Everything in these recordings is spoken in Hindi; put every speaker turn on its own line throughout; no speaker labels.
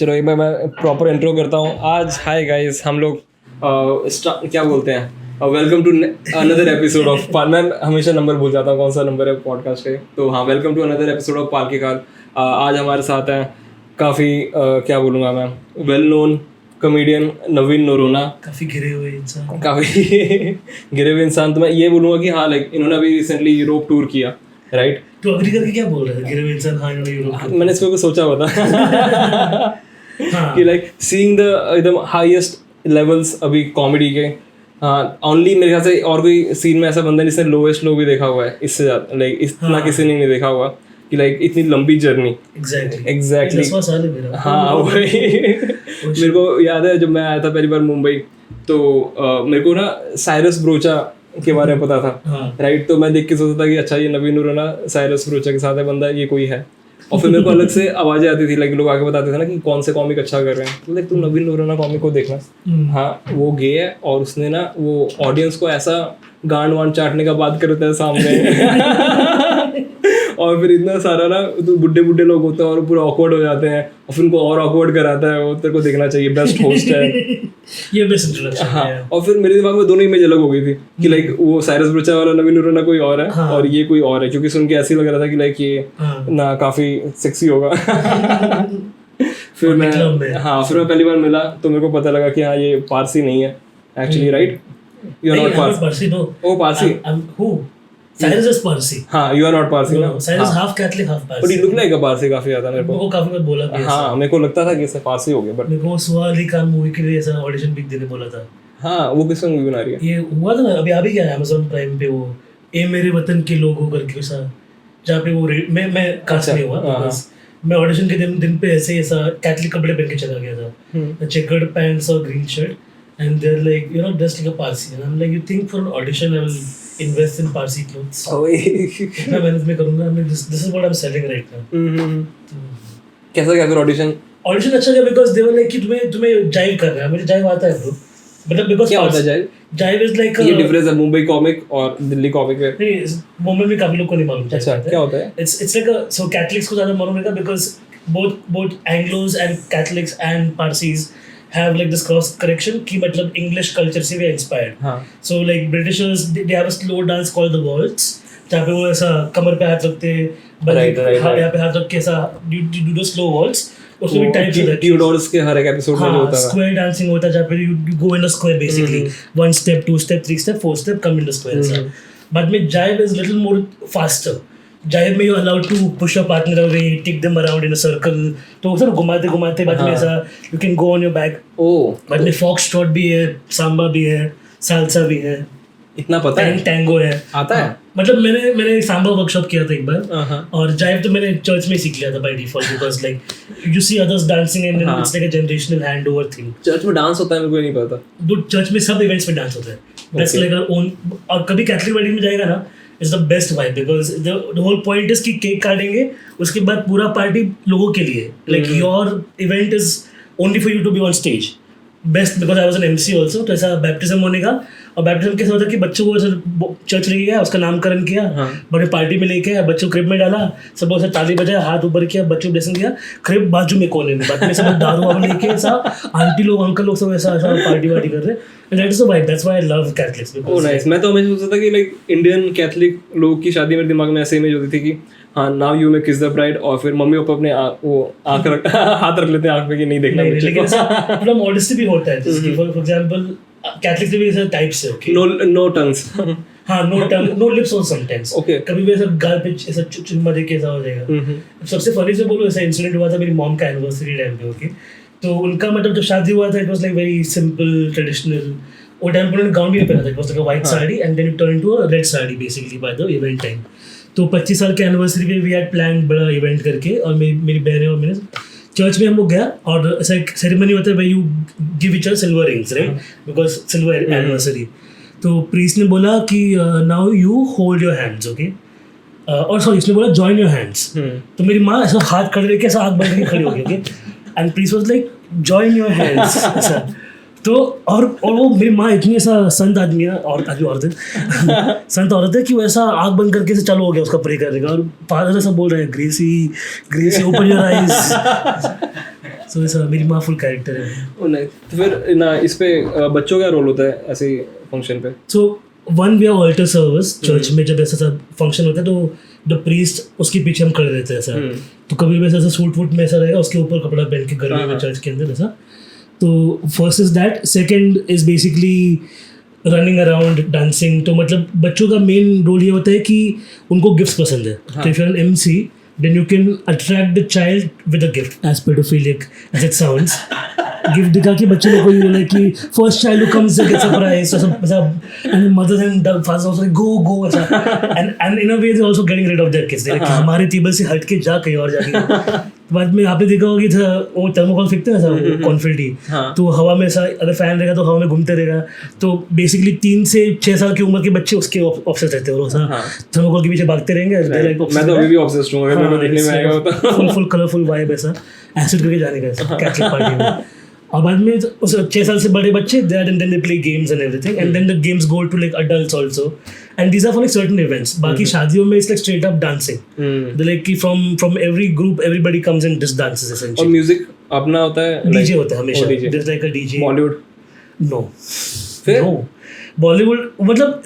चलो एक बार मैं प्रॉपर इंट्रो करता हूँ. आज हाय गाइस, हम लोग क्या बोलते हैं, welcome to another episode of मैं हमेशा नंबर भूल जाता हूँ कौन सा नंबर है पॉडकास्ट के. तो हाँ, welcome to another episode of Pal की कार. आज हमारे साथ हैं काफ़ी क्या बोलूँगा मैं, वेल नोन कॉमेडियन नवीन नोरोना.
काफ़ी घिरे हुए इंसान,
काफ़ी गिरे हुए इंसान. तो मैं ये बोलूँगा कि हाँ, लाइक इन्होंने अभी रिसेंटली यूरोप टूर किया, राइट?
तो अग्री करके क्या बोल रहा है गिरे हुए इंसान? हाँ, इन्होंने यूरोप
मैंने इसको सोचा हुआ था कि लाइक सीइंग द एकदम हाईएस्ट लेवल्स अभी कॉमेडी के. हाँ, ओनली मेरे ख्याल से और कोई सीन में ऐसा बंदा जिसने लोवेस्ट लो भी देखा हुआ है इससे ज़्यादा, लाइक इतना किसी ने नहीं देखा हुआ कि लाइक इतनी लंबी जर्नी. एग्जैक्टली
10वां साल है मेरा.
हाँ वही. मेरे को याद है जब मैं आया था पहली बार मुंबई, तो मेरे को ना साइरस ब्रोचा के बारे में पता था, राइट? तो मैं देख के सोचता था कि अच्छा ये नवीन नोरोना साइरस ब्रोचा के साथ है बंदा, ये कोई है. और फिर मेरे को अलग से आवाज़ें आती थी, लाइक लोग आके बताते थे ना कि कौन से कॉमिक अच्छा कर रहे हैं, तो लाइक तुम नवीन नोरोना कॉमिक को देखना. हाँ, वो गे है और उसने ना वो ऑडियंस को ऐसा गांड वांड चाटने का बात करता है सामने और फिर इतना सारा ना तो बुड्ढे लोग होते हैं और पूरा ऑकवर्ड हो जाते हैं और फिर उनको और ऑकवर्ड कराता है. वो तेरे को देखना चाहिए, बेस्ट होस्ट है.
ये बेस्ट इंट्रोडक्शन.
हाँ, और फिर मेरे दिमाग में दोनों इमेज अलग हो गई थी कि लाइक वो साइरस ब्रोचा वाला नवीन नोरोना कोई और है. हाँ. और ये कोई और है, क्योंकि सुन के ऐसे ही लग रहा था कि लाइक ये ना काफी सेक्सी होगा. फिर मैं पहली बार मिला तो मेरे को पता लगा कि हाँ ये पारसी नहीं है actually, right? You are not Parsi. Oh Parsi.
Cyrus is Parsi.
हाँ, you are not Parsi ना.
Cyrus half Catholic, half Parsi.
But he look like a Parsi काफी ज़्यादा मेरे को.
काफी बार बोला भी.
हाँ, मेरे को लगता था कि इससे Parsi हो गया. But
मेरे को सुहा अली खान मूवी के लिए ऐसा ऑडिशन भी देने बोला था.
हाँ, वो किस मूवी बना रही है?
ये हुआ था ना अभी क्या है Amazon Prime पे, वो ए मेरे वतन के लोगों करके ऐसा, जहाँ पे वो मैं कास्ट नहीं हुआ. बस मैं ऑडिशन के दिन पे ऐसा कैथलिक कपड़े पहन के चला गया था, चेकर्ड पैंट्स और green shirt, and they're like, you know, dressed like a Parsi, and I'm like, you think for an audition I will invest in Parsi clothes? मैं मेहनत में करूँगा. This is what I'm selling right now.
कैसा क्या फिर ऑडिशन
अच्छा गया because they were like कि तुम्हें जाइव करना है. मुझे जाइव आता है bro. मतलब because
क्या होता है जाइव?
जाइव is like
ये डिफरेंस है मुंबई कॉमिक और दिल्ली कॉमिक में.
नहीं, मुंबई में काफी लोग को नहीं मालूम.
अच्छा, क्या होता है?
It's like so Catholics को ज़्यादा मालूम रहेगा because both Anglos and Catholics and Parsis have like this cross correction कि मतलब English culture से भी inspired. हाँ. So like Britishers they have a slow dance called the waltz, जहाँ पे वो ऐसा कमर पे हाथ रखते हैं, यहाँ पे हाथ रख के ऐसा do the slow waltz. उसमें भी टाइप्स होता है. ट्यूडोर्स
के हर एक एपिसोड में जो होता है
स्क्वायर डांसिंग होता है, जहाँ पे you go in a square basically, 1 step 2 step 3 step 4 step come in the square ऐसा. But में jive is little more faster. जाहिर में you allowed to push a partner away, take them around in a circle. तो सर घुमाते बाद में ऐसा you can go on your back. बाद में फॉक्स ट्रॉट भी है, सांबा भी है, सालसा भी है.
इतना पता है?
टैंगो है,
आता है.
मतलब मैंने सांबा वर्कशॉप किया था एक बार, और जाइव तो मैंने चर्च में सीख लिया था by default because like you see others dancing and it's like a generational handover thing.
Church में डांस होता है मेरे को नहीं पता. तो
चर्च में सब इवेंट्स में डांस होता है. That's like our own. और कभी कैथलिक वेडिंग में जाएगा ना, it's the best vibe because the whole point is कि केक काटेंगे, उसके बाद पूरा पार्टी लोगों के लिए, like your event is only for you to be on stage. Best because I was an MC also. तो ऐसा बैप्टिज्म होने का, और बैप्टिज्म कैसा होता है कि बच्चों को ऐसा चर्च लेके गया, उसका नामकरण किया, बड़े पार्टी में लेके आया, बच्चों क्रिब में डाला, सब लोग ताली बजाया, हाथ ऊपर किया, बच्चों को ब्लेसिंग दिया, क्रिब बाजू में कोने में, बाद में सब दारू वारू लेके ऐसा आंटी लोग अंकल लोग सब ऐसा पार्टी वार्टी कर रहे हैं. And that is the vibe. That's why I love Catholics.
Oh nice. मैं तो हमेशा सोचता था कि लाइक इंडियन कैथलिक लोग की शादी मेरे दिमाग में ऐसे इमेज होती थी कि हाँ नाउ यू मे किस द ब्राइड, और फिर मम्मी पापा अपने हाथ रख लेते हैं आँख पे कि नहीं देखना बच्चे को.
लेकिन थोड़ा मॉडेस्टी भी होता है. जैसे फॉर एग्जांपल कैथलिक्स में भी ऐसे टाइप्स है. Okay, no tongues. हाँ, no tongue, no lips on sometimes. Okay, कभी भी ऐसा गाल पे ऐसा चुम्मा दे के ऐसा हो जाएगा. सबसे फनी से बोलो, ऐसा इंसिडेंट हुआ था मेरी मॉम का एनिवर्सरी टाइम पे. ओके, तो उनका मतलब जब शादी हुआ था, it was like very simple traditional. वो टाइम पर उन्होंने गाउन भी पहना था. It was like a white sari and then it turn into a red sari basically by the event time. तो 25 साल के एनिवर्सरी पे वी हैड प्लान बड़ा इवेंट करके, और मेरी बहनें और मैंने चर्च में हम लोग गया, और ऐसा एक सेरेमनी होता है भाई you give each other silver rings, right, because silver anniversary. तो प्रीस्ट ने बोला कि now you hold your hands. Okay, और सॉरी उसने बोला जॉइन योर हैंड्स. तो मेरी माँ ऐसा हाथ खड़े रख के ऐसा आँख बंद करके खड़ी हो गई. Okay, and priest was like join your hands ऐसा. तो और वो मेरी माँ इतनी ऐसा संत आदमी है, और औरत है संत औरत है कि वो ऐसा आँख बंद करके से चालू हो गया उसका प्रे करने का, और फादर ऐसा बोल रहे हैं Gracie Gracie open your eyes. So it's मेरी माँ फुल कैरेक्टर है.
ओ नहीं, तो फिर ना इस पे बच्चों का रोल होता है ऐसे फंक्शन पे?
So one we have altar service church में जब ऐसा फंक्शन होता है तो द प्रीस्ट उसके पीछे हम खड़े रहते हैं ऐसा. तो कभी वैसा ऐसा सूट वूट में ऐसा रहेगा, उसके ऊपर कपड़ा पहन के गर्मी में चर्च के अंदर ऐसा. तो first is that. Second is basically running around dancing. तो मतलब बच्चों का मेन रोल ये होता है कि उनको गिफ्ट्स पसंद है. तो if you are an MC then you can attract the child with a gift, as pedophilic as it sounds. Gift दिखा के बच्चे लोग को ये बोला कि first child who comes get surprise ऐसा, and mothers and fathers also like go ऐसा, and in a way they're also getting rid of their kids. They're like हमारे टेबल से हट के जा कहीं और जाके. बाद में आपने देखा होगा कि वो थर्मोकोल फेंकते हैं ऐसा कॉन्फिडेंटी, तो हवा में ऐसा अगर फैन रहेगा तो हवा में घूमते रहेगा. तो बेसिकली 3 से 6 साल की उम्र के बच्चे उसके ऑब्सेस्ड रहते हैं, और थर्मोकोल के पीछे भागते रहेंगे.
मैं तो अभी भी ऑब्सेस्ड हूं, अगर मेरे को देखने में आएगा तो
फुल कलरफुल वाइब ऐसा एसिड करके जाने का कैथलिक पार्टी में. और बाद में उस 6 साल से बड़े बच्चे then they play games and everything, and then the games go to like adults also, and these are for like certain events. बाकी शादियों में it's like straight up dancing. They're like कि from every group everybody comes and just dances essentially.
और म्यूजिक अपना होता है,
DJ होता है हमेशा. There's like a DJ.
Bollywood
No. No. Bollywood मतलब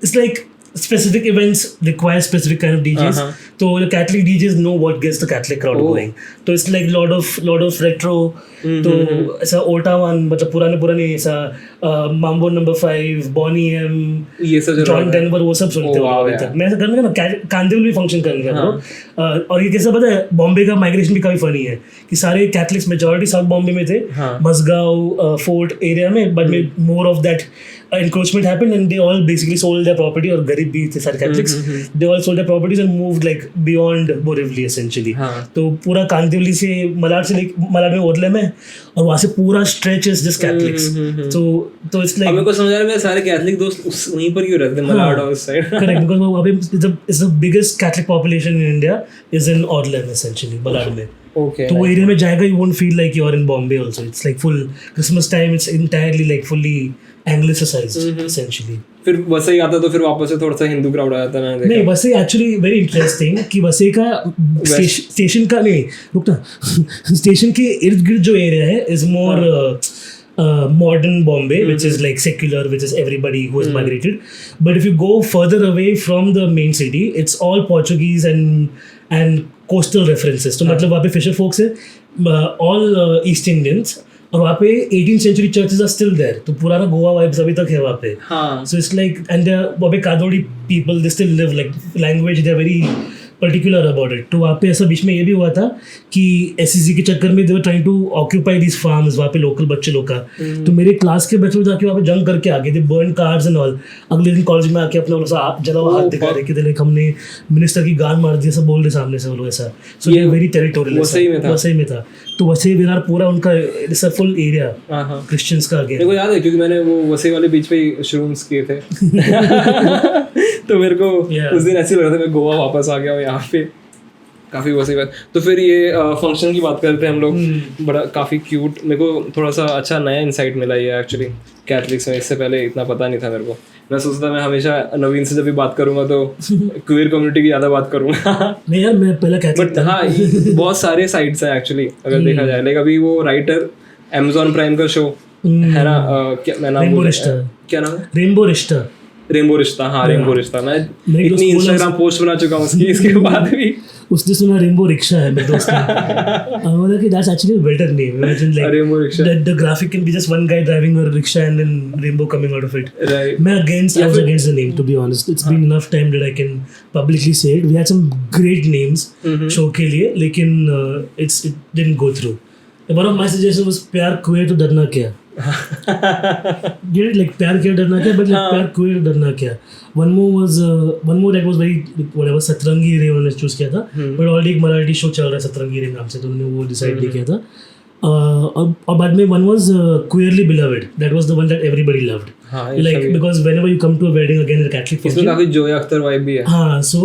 it's like specific events require specific kind of DJs. So the Catholic DJs know what gets the Catholic crowd going. So it's like lot of retro. तो ऐसा ओल्टा वन मतलब पुराने ऐसा माम्बो नंबर 5, बॉनी एम,
ये सब
जॉन डेनवर, वो सब सुनते हो अभी तक. मैं ऐसा करने का ना कांदिवल भी फंक्शन करने का. और ये कैसा पता है, बॉम्बे का माइग्रेशन भी काफी फनी है कि सारे कैथलिक्स मेजॉरिटी साउथ बॉम्बे में थे, मसगांव फोर्ट एरिया में, बट में more of that encroachment happened and they all basically sold their property, और गरीब भी थे सारे Catholics. They all sold their properties and moved like beyond Borivali essentially. तो पूरा कांदिवली से मलाड में ओरले में, और वहाँ से पूरा स्ट्रेच इज जस्ट कैथलिक्स. तो इट्स लाइक
मेरे को समझ आ रहा है, मेरे सारे कैथलिक दोस्त वहीं पर क्यों रहते हैं, मलाड और उस साइड.
करेक्ट, बिकॉज़ वहाँ पे is the biggest Catholic population in India is in Orlem essentially, Malad में.
Okay,
तो वो एरिया में जाएगा, you won't feel like you are in Bombay also. It's like full Christmas time, it's entirely like fully anglicized essentially.
फिर वसई आता तो फिर वापस से थोड़ा सा हिंदू क्राउड आ जाता है.
नहीं, वसई एक्चुअली वेरी इंटरेस्टिंग कि वसई का स्टेशन का नहीं रुकना स्टेशन के इर्द गिर्द जो एरिया है is more modern Bombay, which is like secular, which is everybody who has migrated. But if you go further away from the main city, it's all Portuguese and coastal references. तो मतलब वहाँ पे fisher folks है, all East Indians, और वहाँ पे 18th century churches are still there. तो पुराना गोवा वाइब्स अभी तक है वहाँ पे. So it's like, and वहाँ पे कादोड़ी people, they still live like language, they're very particular about it. तो वहाँ पे ऐसा बीच में ये भी हुआ था कि SEC के चक्कर में they were trying to occupy these farms, वहाँ पे लोकल बच्चे लोग का. तो मेरे क्लास के बच्चे जाके वहाँ पे जंग करके आ गए थे, बर्न कार्ड्स एंड ऑल. अगले दिन कॉलेज में आके अपना जला हुआ हाथ दिखा रहे कि लाइक हमने मिनिस्टर की गान मार दी, ऐसा बोल रहे सामने से वो लोग ऐसा. सो ये वेरी टेरिटोरियल वसई में था. तो वसई विरार पूरा उनका it's a full area Christians का. मेरे
को याद है क्योंकि मैंने वो वसई वाले बीच पे श्रूम्स किए थे. तो मेरे को उस दिन ऐसे लग रहा था मैं गोवा वापस आ गया हूँ यहाँ पे. काफ़ी वैसी बात. तो फिर ये फंक्शन की बात करते हैं हम लोग. बड़ा काफ़ी क्यूट, मेरे को थोड़ा सा अच्छा नया इंसाइट मिला ये एक्चुअली कैथलिक्स में. इससे पहले इतना पता नहीं था मेरे को. मैं सोचता मैं हमेशा नवीन से जब भी बात करूंगा तो क्वेयर कम्युनिटी की ज़्यादा बात करूंगा.
नहीं यार, मैं पहले
बट हाँ, बहुत सारे साइट्स हैं एक्चुअली अगर देखा जाए. लाइक अभी वो राइटर Amazon प्राइम का शो है ना, क्या नाम है, रेनबो रिश्ता. हाँ, रेनबो रिश्ता. मैं इतनी इंस्टाग्राम पोस्ट बना चुका हूँ उसकी, इसके बाद भी
उसने सुना रेनबो रिक्शा है मेरे दोस्त ने. बोला कि that's actually better name. Imagine like
rainbow rickshaw,
the graphic can be just one guy driving a rickshaw and then rainbow coming out of it. मैं I was against the name, to be honest. It's been enough time that I can publicly say it. We had some great names show के लिए, लेकिन it didn't go through. One of my suggestions was प्यार queer to डरना क्या. Like प्यार क्या डरना क्या, but like प्यार queer डरना क्या. One more that was very whatever, सतरंगी रे उन्होंने चूज किया था. but already एक मराठी शो चल रहा है सतरंगी रे नाम से, तो उन्होंने वो डिसाइड नहीं किया था. और बाद में one was queerly beloved. That was the one that everybody loved. Like because whenever you come to a wedding again in a Catholic function,
इसमें काफी जोया अख्तर वाइब भी है.
हाँ, so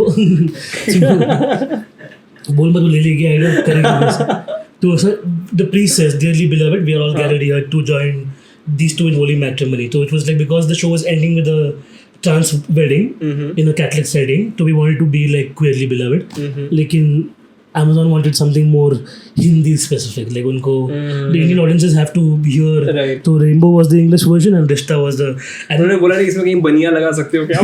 बोल मत ले लेगी आइडिया करेंगे. So the priest says, "Dearly beloved, we are all gathered here to join these two in holy matrimony." So it was like, because the show was ending with a trans wedding in a Catholic setting, so we wanted to be like queerly beloved. लेकिन Amazon wanted something more Hindi specific, like उनको the Indian audiences have to hear.
Right.
तो Rainbow was the English version and Rishta was the.
उन्होंने बोला नहीं इसमें कहीं बनिया लगा सकते हो क्या?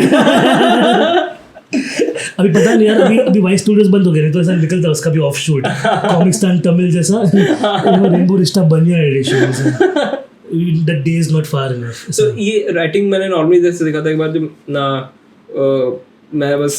अभी पता नहीं यार, अभी वाइस स्टूडियोज बंद हो गए, तो ऐसा निकलता उसका भी ऑफ शूट कॉमिक्स्तान तमिल जैसा रेनबो रिश्ता बनिया edition. That day is not far enough.
So ये राइटिंग मैंने नॉर्मली जैसे देखा था एक बार जब ना मैं बस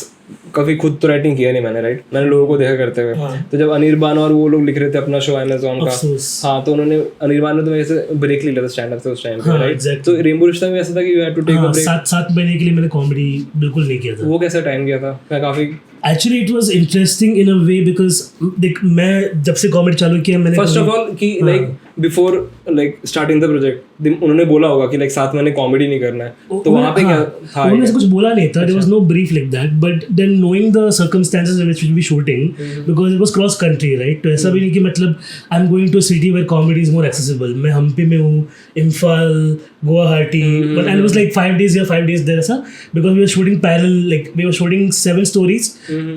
कभी खुद तो राइटिंग किया नहीं मैंने, राइट, मैंने लोगों को देखा करते हुए. तो जब अनिर्बान और वो लोग लिख रहे थे अपना शो अमेज़न का, हाँ, तो उन्होंने अनिर्बान ने तो वैसे ब्रेक ले लिया था स्टैंड अप से उस टाइम पे, राइट. तो रेनबो रिश्ता में ऐसा था कि you had to take a break.
7 महीने के लिए मैंने कॉमेडी बिल्कुल नहीं किया था.
वो कैसा टाइम गया था? मैं काफी
actually it was interesting in a way because देख मैं जब से कॉमेडी चालू किया मैंने
फर्स्ट ऑफ ऑल कि like before like starting the project उन्होंने बोला होगा कि लाइक 7 महीने कॉमेडी नहीं करना है, तो वहाँ पे क्या था?
उन्होंने ऐसा कुछ बोला नहीं था. There was no brief like that, but then knowing the circumstances in which we be shooting because it was cross country, right. तो ऐसा भी नहीं कि मतलब I am going to a city where comedy is more accessible. मैं हम्पी में हूँ, Imphal, Guwahati, but and was like 5 days here 5 days there ऐसा, because we were shooting parallel, like we were shooting 7 stories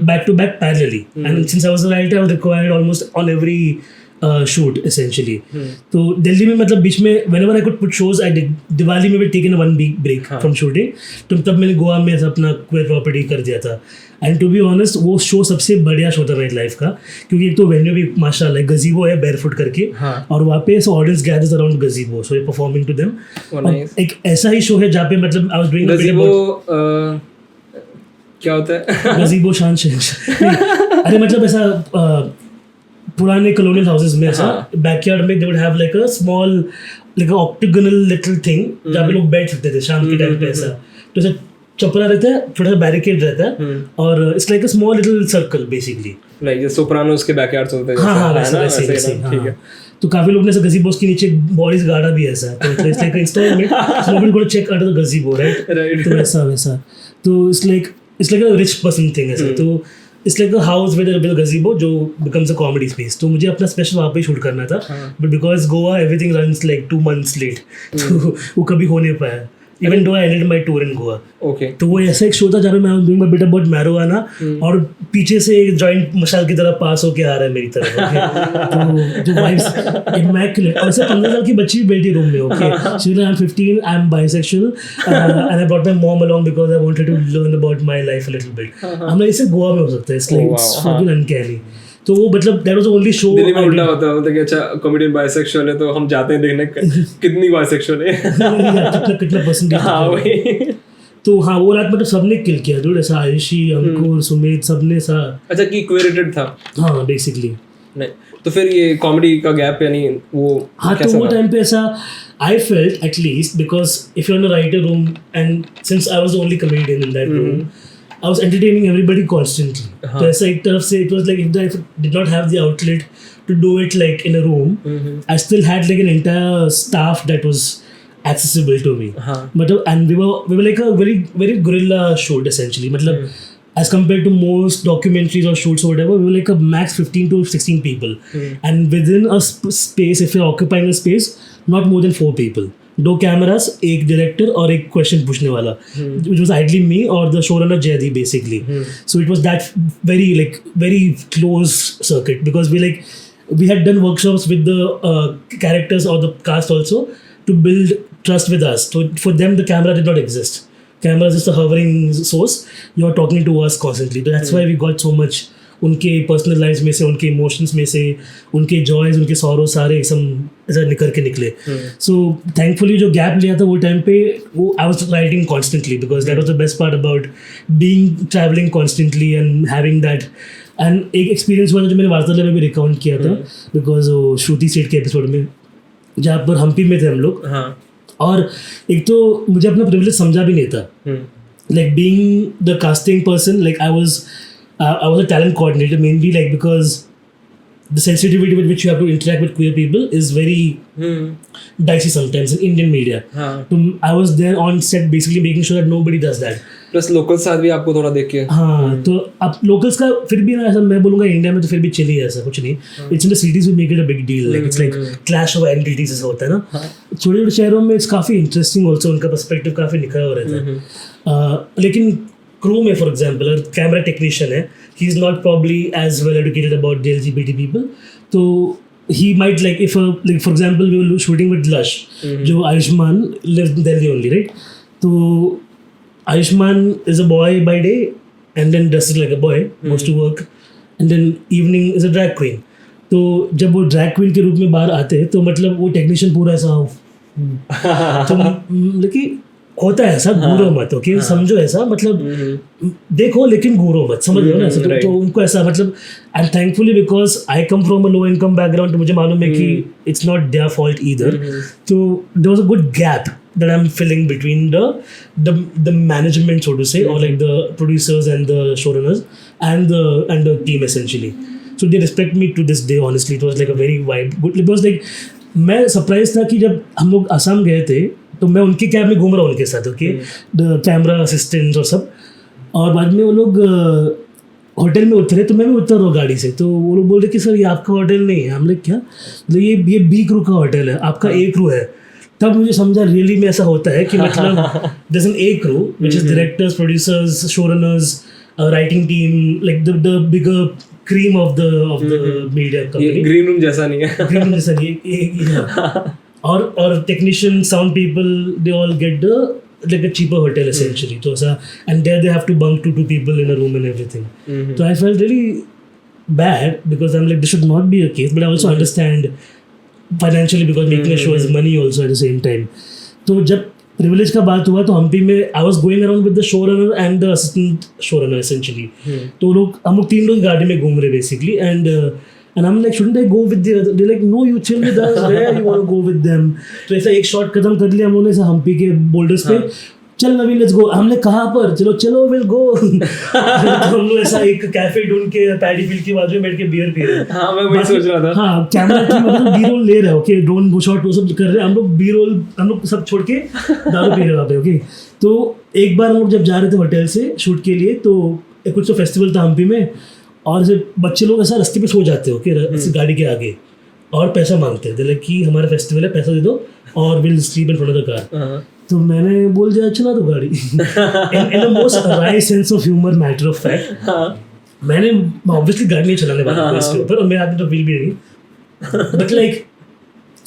back to back parallelly, and since I was a writer I was required almost on every shoot essentially. तो दिल्ली में मतलब बीच में whenever I could put shows I did. Diwali में भी taken a 1 week break from shooting. तो तब मैंने गोवा में ऐसा अपना queer property कर दिया था. एंड टू बी ऑनेस्ट वो शो सबसे बढ़िया शो था मेरी लाइफ का, क्योंकि एक तो वेन्यू भी माशाल्लाह गजीबो है बेयरफुट करके, और वहाँ पे audience gathers around gazebo, so you performing to them. एक ऐसा ही शो है जहाँ पे मतलब आई वाज डूइंग
गजीबो क्या होता है?
गजीबो शान अरे मतलब ऐसा पुराने कॉलोनियल हाउसेस में ऐसा बैकयार्ड में they would have like a small like a octagonal little thing जहाँ पे लोग बैठ सकते थे शाम के टाइम पे ऐसा. तो ऐसा चपरा रहता है, थोड़ा सा बैरिकेड रहता है, और it's like a small little circle basically,
like जैसे सोप्रानोस के बैकयार्ड्स होते हैं.
हाँ वैसे ठीक है. तो काफी लोग ने ऐसा गजीबोस के नीचे बॉडीज गाड़ा भी ऐसा, तो it's like installment nobody gonna check under the gazebo, right. तो वैसा तो it's like a rich person thing ऐसा. तो it's like a house with a gazebo जो बिकम्स अ कॉमेडी स्पेस. तो मुझे अपना स्पेशल वहाँ पे शूट करना था, but because Goa everything runs like 2 months लेट, तो वो कभी हो नहीं पाया. Even though I ended my tour in Goa.
Okay.
तो वो ऐसा एक शो था जहाँ पे मैं doing my bit about marijuana, और पीछे से एक जॉइंट मशाल की तरह पास होके आ रहा है मेरी तरफ. तो जो वाइब्स इमैक्युलेट, और ऐसे 15 साल की बच्ची भी बैठी रूम में. Okay, she was I am 15, I am bisexual, and I brought my mom along because I wanted to learn about my life a little bit. हमने इसे गोवा में हो सकता है, it's like it's fucking uncanny. तो वो मतलब that was the only show.
Delhi में उल्टा होता है कि अच्छा कॉमेडियन बाइसेक्सुअल है तो हम जाते हैं देखने कितनी बाइसेक्सुअल है,
कितना परसेंट.
हाँ वही.
तो हाँ वो रात मतलब सबने किल किया दुड, ऐसा आयुषी, अंकुर, सुमित, सबने सा.
अच्छा कि क्वेरेटेड था.
हाँ बेसिकली.
नहीं तो फिर ये कॉमेडी का गैप यानी वो
हाँ तो वो टाइम पे ऐसा I felt at least, because if you're in a writer room and since I was the only comedian in that room, I was entertaining everybody constantly. तो ऐसा एक तरफ से it was like if I did not have the outlet to do it like in a room, I still had like an entire staff that was accessible to me. मतलब and we were like a very guerrilla shoot essentially. मतलब as compared to most documentaries or shoots or whatever, we were like a max 15 to 16 people, and within a space, if you're occupying a space, not more than 4 people. 2 cameras, एक director और एक question पूछने वाला, which was ideally me or the showrunner Jaydeep basically. So it was that very close circuit, because we had done workshops with the characters or the cast also to build trust with us. So for them the camera did not exist. Camera is just a hovering source. You are talking to us constantly. So that's why we got so much. उनके पर्सनल लाइफ में से, उनके इमोशंस में से, उनके जॉयज, उनके सॉरो सारे ऐसा निकल के निकले. सो थैंकफुली जो गैप लिया था वो टाइम पे, वो आई was writing constantly, because that was the best part about being travelling constantly and having that. And एक एक्सपीरियंस हुआ जो मैंने वार्तालाप में भी रिकाउंट किया था, बिकॉज वो श्रुति सेठ के एपिसोड में जहाँ पर हम्पी में थे हम लोग. और एक तो मुझे अपना प्रिविलेज समझा भी नहीं था, like being the casting person, like I was a talent coordinator mainly, like because the sensitivity with which you have to interact with queer people is very dicey sometimes in Indian media. So I was there on set basically making sure that nobody does that.
Plus locals साथ भी आपको थोड़ा देख के.
हाँ तो अब लोकल्स का फिर भी ना ऐसा मैं बोलूँगा इंडिया में तो फिर भी चली है, ऐसा कुछ नहीं. It's in the cities we make it a big deal, like it's like clash of entities ऐसा होता है ना. छोटे छोटे शहरों में इट्स काफ़ी इंटरेस्टिंग ऑल्सो, उनका पर्सपेक्टिव काफ़ी निखरा हो रहता है. लेकिन crew में, for example, अगर कैमरा टेक्नीशियन है, he is not probably as well educated about the LGBT people, तो he might like if like for example we were shooting with Lush, जो Ayushman lives in Delhi only, right? तो Ayushman is a boy by day and then dresses like a boy, goes to work, and then evening is a drag queen. तो जब वो ड्रैग क्वीन के रूप में बाहर आते हैं तो मतलब वो टेक्नीशियन पूरा ऐसा तो लेकिन होता है ऐसा, घूरो मत, ओके, समझो ऐसा, मतलब देखो लेकिन घूरो मत, समझ लो ना ऐसा। तो उनको ऐसा मतलब, and thankfully because I come from a low income background, तो मुझे मालूम है कि it's not their fault either. तो there was a good gap that I'm filling between the management, so to say, or like the producers and the showrunners and the team essentially. So they respect me to this day. Honestly, it was like a very good. It was like मैं सरप्राइज था कि जब हम लोग असम गए थे तो मैं उनके कैब में घूम रहा हूँ उनके साथ, ओके, द कैमरा असिस्टेंट्स और सब, और बाद में वो लोग होटल में उतरे तो मैं भी उतर रहा हूँ गाड़ी से, तो वो लोग बोल रहे कि सर ये आपका होटल नहीं है। हम लोग क्या, मतलब ये बी क्रू का होटल है, आपका ए क्रू है। तब मुझे समझा रियली में ऐसा होता है कि मतलब there is an a crew which is directors, producers, showrunners, writing team, like the bigger cream of the media company.
Green room जैसा नहीं है,
ग्रीन रूम जैसा नहीं। और technician, sound people, they all get the like a cheaper hotel essentially. So and there they have to bunk two people in a room and everything. So I felt really bad because I'm like, this should not be a case, but I also understand financially because making a show is money also at the same time. तो जब privilege का बात हुआ तो हम्पी में I was going around with the showrunner and the assistant showrunner essentially. तो हम लोग 3 लोग गाड़ी में घूम रहे basically, and I'm like, shouldn't I go with the other? They're like, no, you chill with us. Where you want to go with them? तो ऐसा एक शॉट खत्म कर लिया हम लोगों ने ऐसा हम्पी के बोल्डर्स पे, चल नवीन लेट्स गो। हमने कहाँ पर, चलो विल गो। तो हम लोग ऐसा एक कैफे ढूंढ के पैडी फील्ड की बाजू में बैठ के बियर पी रहे।
हाँ, मैं वही सोच रहा था।
हाँ, कैमरा की मतलब बी रोल ले रहे हैं, ओके, ड्रोन शॉट वो सब कर रहे हैं, हम लोग बी रोल, हम लोग सब छोड़ के दारू पी रहे वहाँ पे, ओके। तो एक बार हम लोग जब जा रहे थे होटल से शूट के लिए, तो कुछ तो फेस्टिवल था हम्पी में, और जब बच्चे लोग ऐसा रास्ते पे सो जाते हो कि गाड़ी के आगे, और पैसा मांगते हैं, लाइक कि हमारा फेस्टिवल है, पैसा दे दो और will sleep in front of the car. तो मैंने बोल दिया चला दो गाड़ी। In the most right sense of humour, matter of fact, मैंने ऑब्वियसली गाड़ी नहीं चलाने वाला इसके ऊपर, और मेरे हाथ में तो व्हील भी नहीं, बट लाइक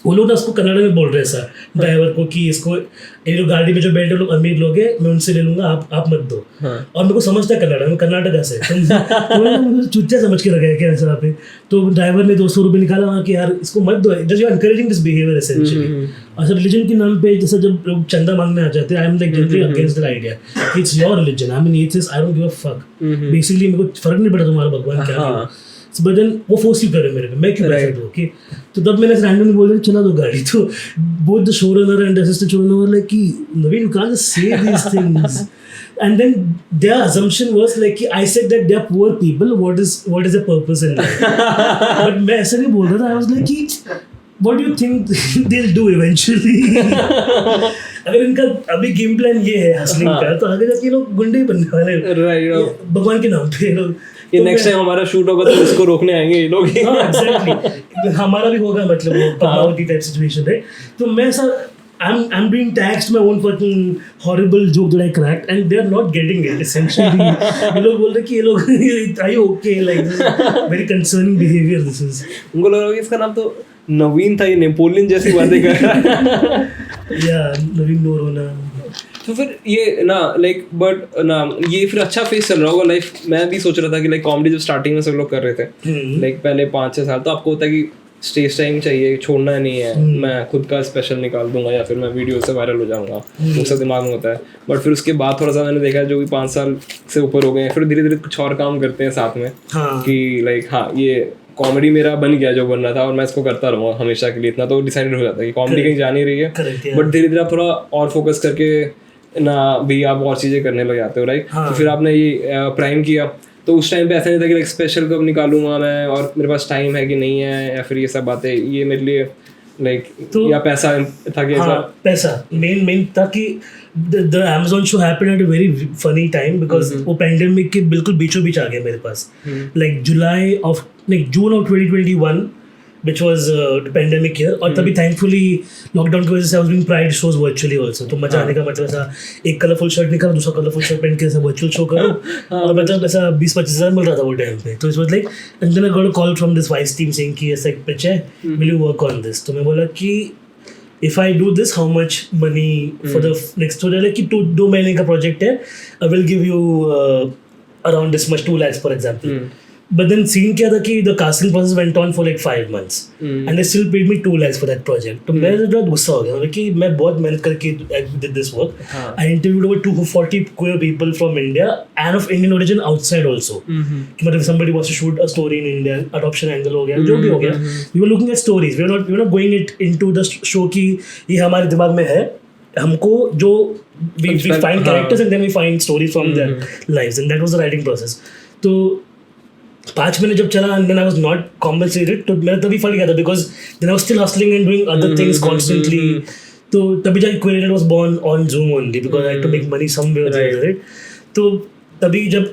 वो लोग ना उसको कन्नड़ में बोल रहे हैं सर ड्राइवर को कि इसको, ये जो गाड़ी में जो बैठे लोग अमीर लोग हैं, मैं उनसे ले लूंगा, आप मत दो। और मेरे को समझता है कन्नड़, मैं कर्नाटका से, तो चुच्चा समझ के रखा है क्या सर पे। तो ड्राइवर ने 200 रुपये निकाला वहाँ कि यार इसको मत दो, just you are encouraging this behaviour essentially. और सर रिलीजन के नाम पे जैसे जब लोग चंदा मांगने आ जाते हैं, आई am like generally against the idea, it's your religion, I mean it's I don't give a fuck, basically मेरे को फर्क नहीं पड़ता तुम्हारा भगवान क्या है। बट देन वो फोर्स क्यों करे मेरे पे, मैं क्यों पैसे दूँ, ओके। तो तब मैंने रैंडमली बोला चला दो गाड़ी, तो both the showrunner and assistant showrunner were like कि Naveen you can't just say these things, and then their assumption was like कि I said that they are poor people, what is the purpose in life? but मैं ऐसा नहीं बोल रहा था, I was like कि what do you think they'll do eventually? अगर इनका अभी गेम प्लान ये है हसलिंग का, तो आगे जाके लोग गुंडे ही बनने वाले हैं भगवान के नाम पे लोग।
ये नेक्स्ट टाइम हमारा शूट होगा तो इसको रोकने आएंगे ये लोग।
एग्जैक्टली, हमारा भी होगा, मतलब वो पद्मावती टाइप सिचुएशन है। तो मैं sir I'm being taxed my own fucking horrible joke that I cracked, and they are not getting it essentially. ये लोग बोल रहे कि ये लोग are you okay, like very concerning behavior this is.
उनको लग रहा है कि इसका नाम तो नवीन था, ये नेपोलियन जैसी बातें कर रहा है।
Yeah, नवीन नोरोना।
तो फिर ये ना लाइक बट ना ये फिर अच्छा फेस चल रहा होगा लाइफ। मैं भी सोच रहा था कि लाइक कॉमेडी जब स्टार्टिंग में सब लोग कर रहे थे लाइक पहले 5-6 साल, तो आपको होता है कि स्टेज टाइम चाहिए, छोड़ना नहीं है, मैं खुद का स्पेशल निकाल दूंगा या फिर मैं वीडियो से वायरल हो जाऊंगा, वो सब दिमाग में होता है। बट फिर उसके बाद थोड़ा सा मैंने देखा जो भी 5 साल से ऊपर हो गए फिर धीरे धीरे कुछ और काम करते हैं साथ में कि लाइक हाँ ये कॉमेडी मेरा बन गया जो बनना था और मैं इसको करता रहूँगा हमेशा के लिए, इतना तो डिसाइडेड हो जाता है कि कॉमेडी कहीं जा नहीं रही है। बट धीरे धीरे आप थोड़ा और फोकस करके ना भी आप और चीज़ें करने लग जाते हो, राइट। तो फिर आपने ये प्राइम किया, तो उस टाइम पे ऐसा नहीं था कि लाइक स्पेशल कब निकालूंगा मैं और मेरे पास टाइम है कि नहीं है, या फिर ये सब बातें, ये मेरे लिए लाइक तो, या पैसा था कि
पैसा मेन था कि the Amazon show happened at a very funny time because वो पैंडेमिक के बिल्कुल बीचों बीच आ गया मेरे पास, like June of 2021 which was the pandemic year. और तभी thankfully lockdown की वजह से I was doing Pride shows virtually also. तो मजा आने का मतलब ऐसा एक कलरफुल शर्ट निकालो, दूसरा कलरफुल शर्ट पहन के ऐसा virtual show करो और मतलब ऐसा 20-25 हज़ार मिल रहा था वो टाइम पे. तो it was like, and then I got a call from this Vice team saying कि ऐसा एक pitch है, will you work on this? तो मैं बोला कि if I do this, how much money for the next? तो like कि 2 महीने का project है, I will give you around this much, 2 lakhs for example. But then scene क्या था कि the casting process went on for like 5 months and they still paid me 2 lakhs for that project. तो मैं बहुत गुस्सा हो गया कि मैं बहुत मेहनत करके did this work. I interviewed over 240 queer people from India and of Indian origin outside also. कि मतलब somebody wants to shoot a story in India, adoption angle हो गया, जो भी हो गया. We were looking at stories. We were not going it into the show कि ये हमारे दिमाग में है. हमको जो we find characters and then we find stories from their lives, and that was the writing process. तो 5 महीने जब चला and then I was not compensated, तो मेरा तभी फल गया था because then I was still hustling and doing other things constantly. तो तभी जब Queerated was born on Zoom only because I had to make money somewhere, right? तो तभी जब